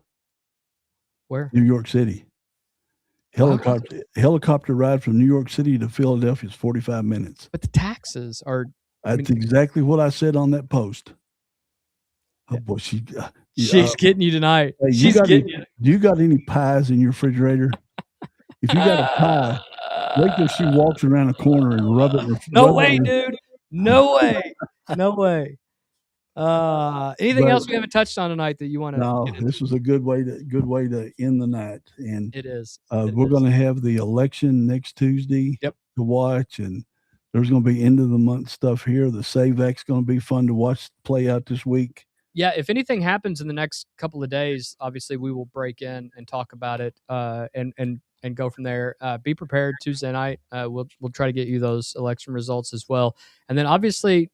Where? New York City. Helicopter ride from New York City to Philadelphia is 45 minutes. But the taxes are. That's exactly what I said on that post. Oh boy, she's getting you tonight. Hey, She's getting you. Do you got any pies in your refrigerator? If you got a pie, wait till she walks around the corner and rub it. No way, dude. No way. No way. Anything else we haven't touched on tonight that you want to? No, this is a good way to end the night, and it is. We're going to have the election next Tuesday to watch, and there's going to be end of the month stuff here. The SAVEX going to be fun to watch play out this week. Yeah, if anything happens in the next couple of days, obviously we will break in and talk about it, and go from there. Be prepared Tuesday night. We'll try to get you those election results as well. And then obviously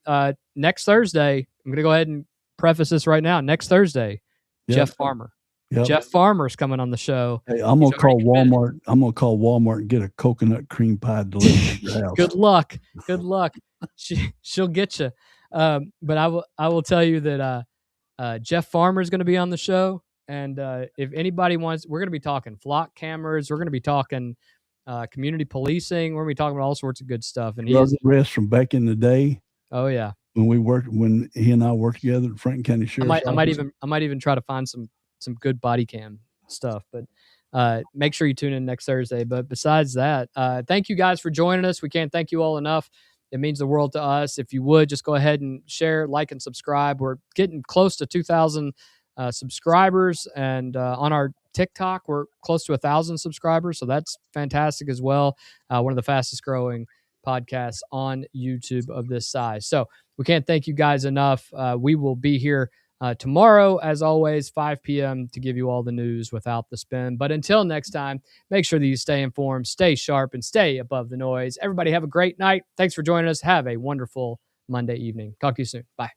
next Thursday, I'm going to go ahead and preface this right now. Next Thursday, Jeff Farmer. Yep. Jeff Farmer's coming on the show. Hey, I'm going to call Walmart. I'm going to call Walmart and get a coconut cream pie delivered to your house. Good luck. Good luck. She'll get you. But I will tell you that Jeff Farmer is going to be on the show. And if anybody wants, we're going to be talking flock cameras. We're going to be talking community policing. We're going to be talking about all sorts of good stuff. And he's rest from back in the day. Oh yeah, when he and I worked together at Franklin County Sheriff's Office. I might even try to find some good body cam stuff. But make sure you tune in next Thursday. But besides that, thank you guys for joining us. We can't thank you all enough. It means the world to us. If you would just go ahead and share, like, and subscribe. We're getting close to 2,000 subscribers, and on our TikTok we're close to 1,000 subscribers, so that's fantastic as well. One of the fastest growing podcasts on YouTube of this size. So we can't thank you guys enough. We will be here tomorrow, as always, 5 p.m. to give you all the news without the spin. But until next time, make sure that you stay informed, stay sharp, and stay above the noise. Everybody have a great night. Thanks for joining us. Have a wonderful Monday evening. Talk to you soon. Bye.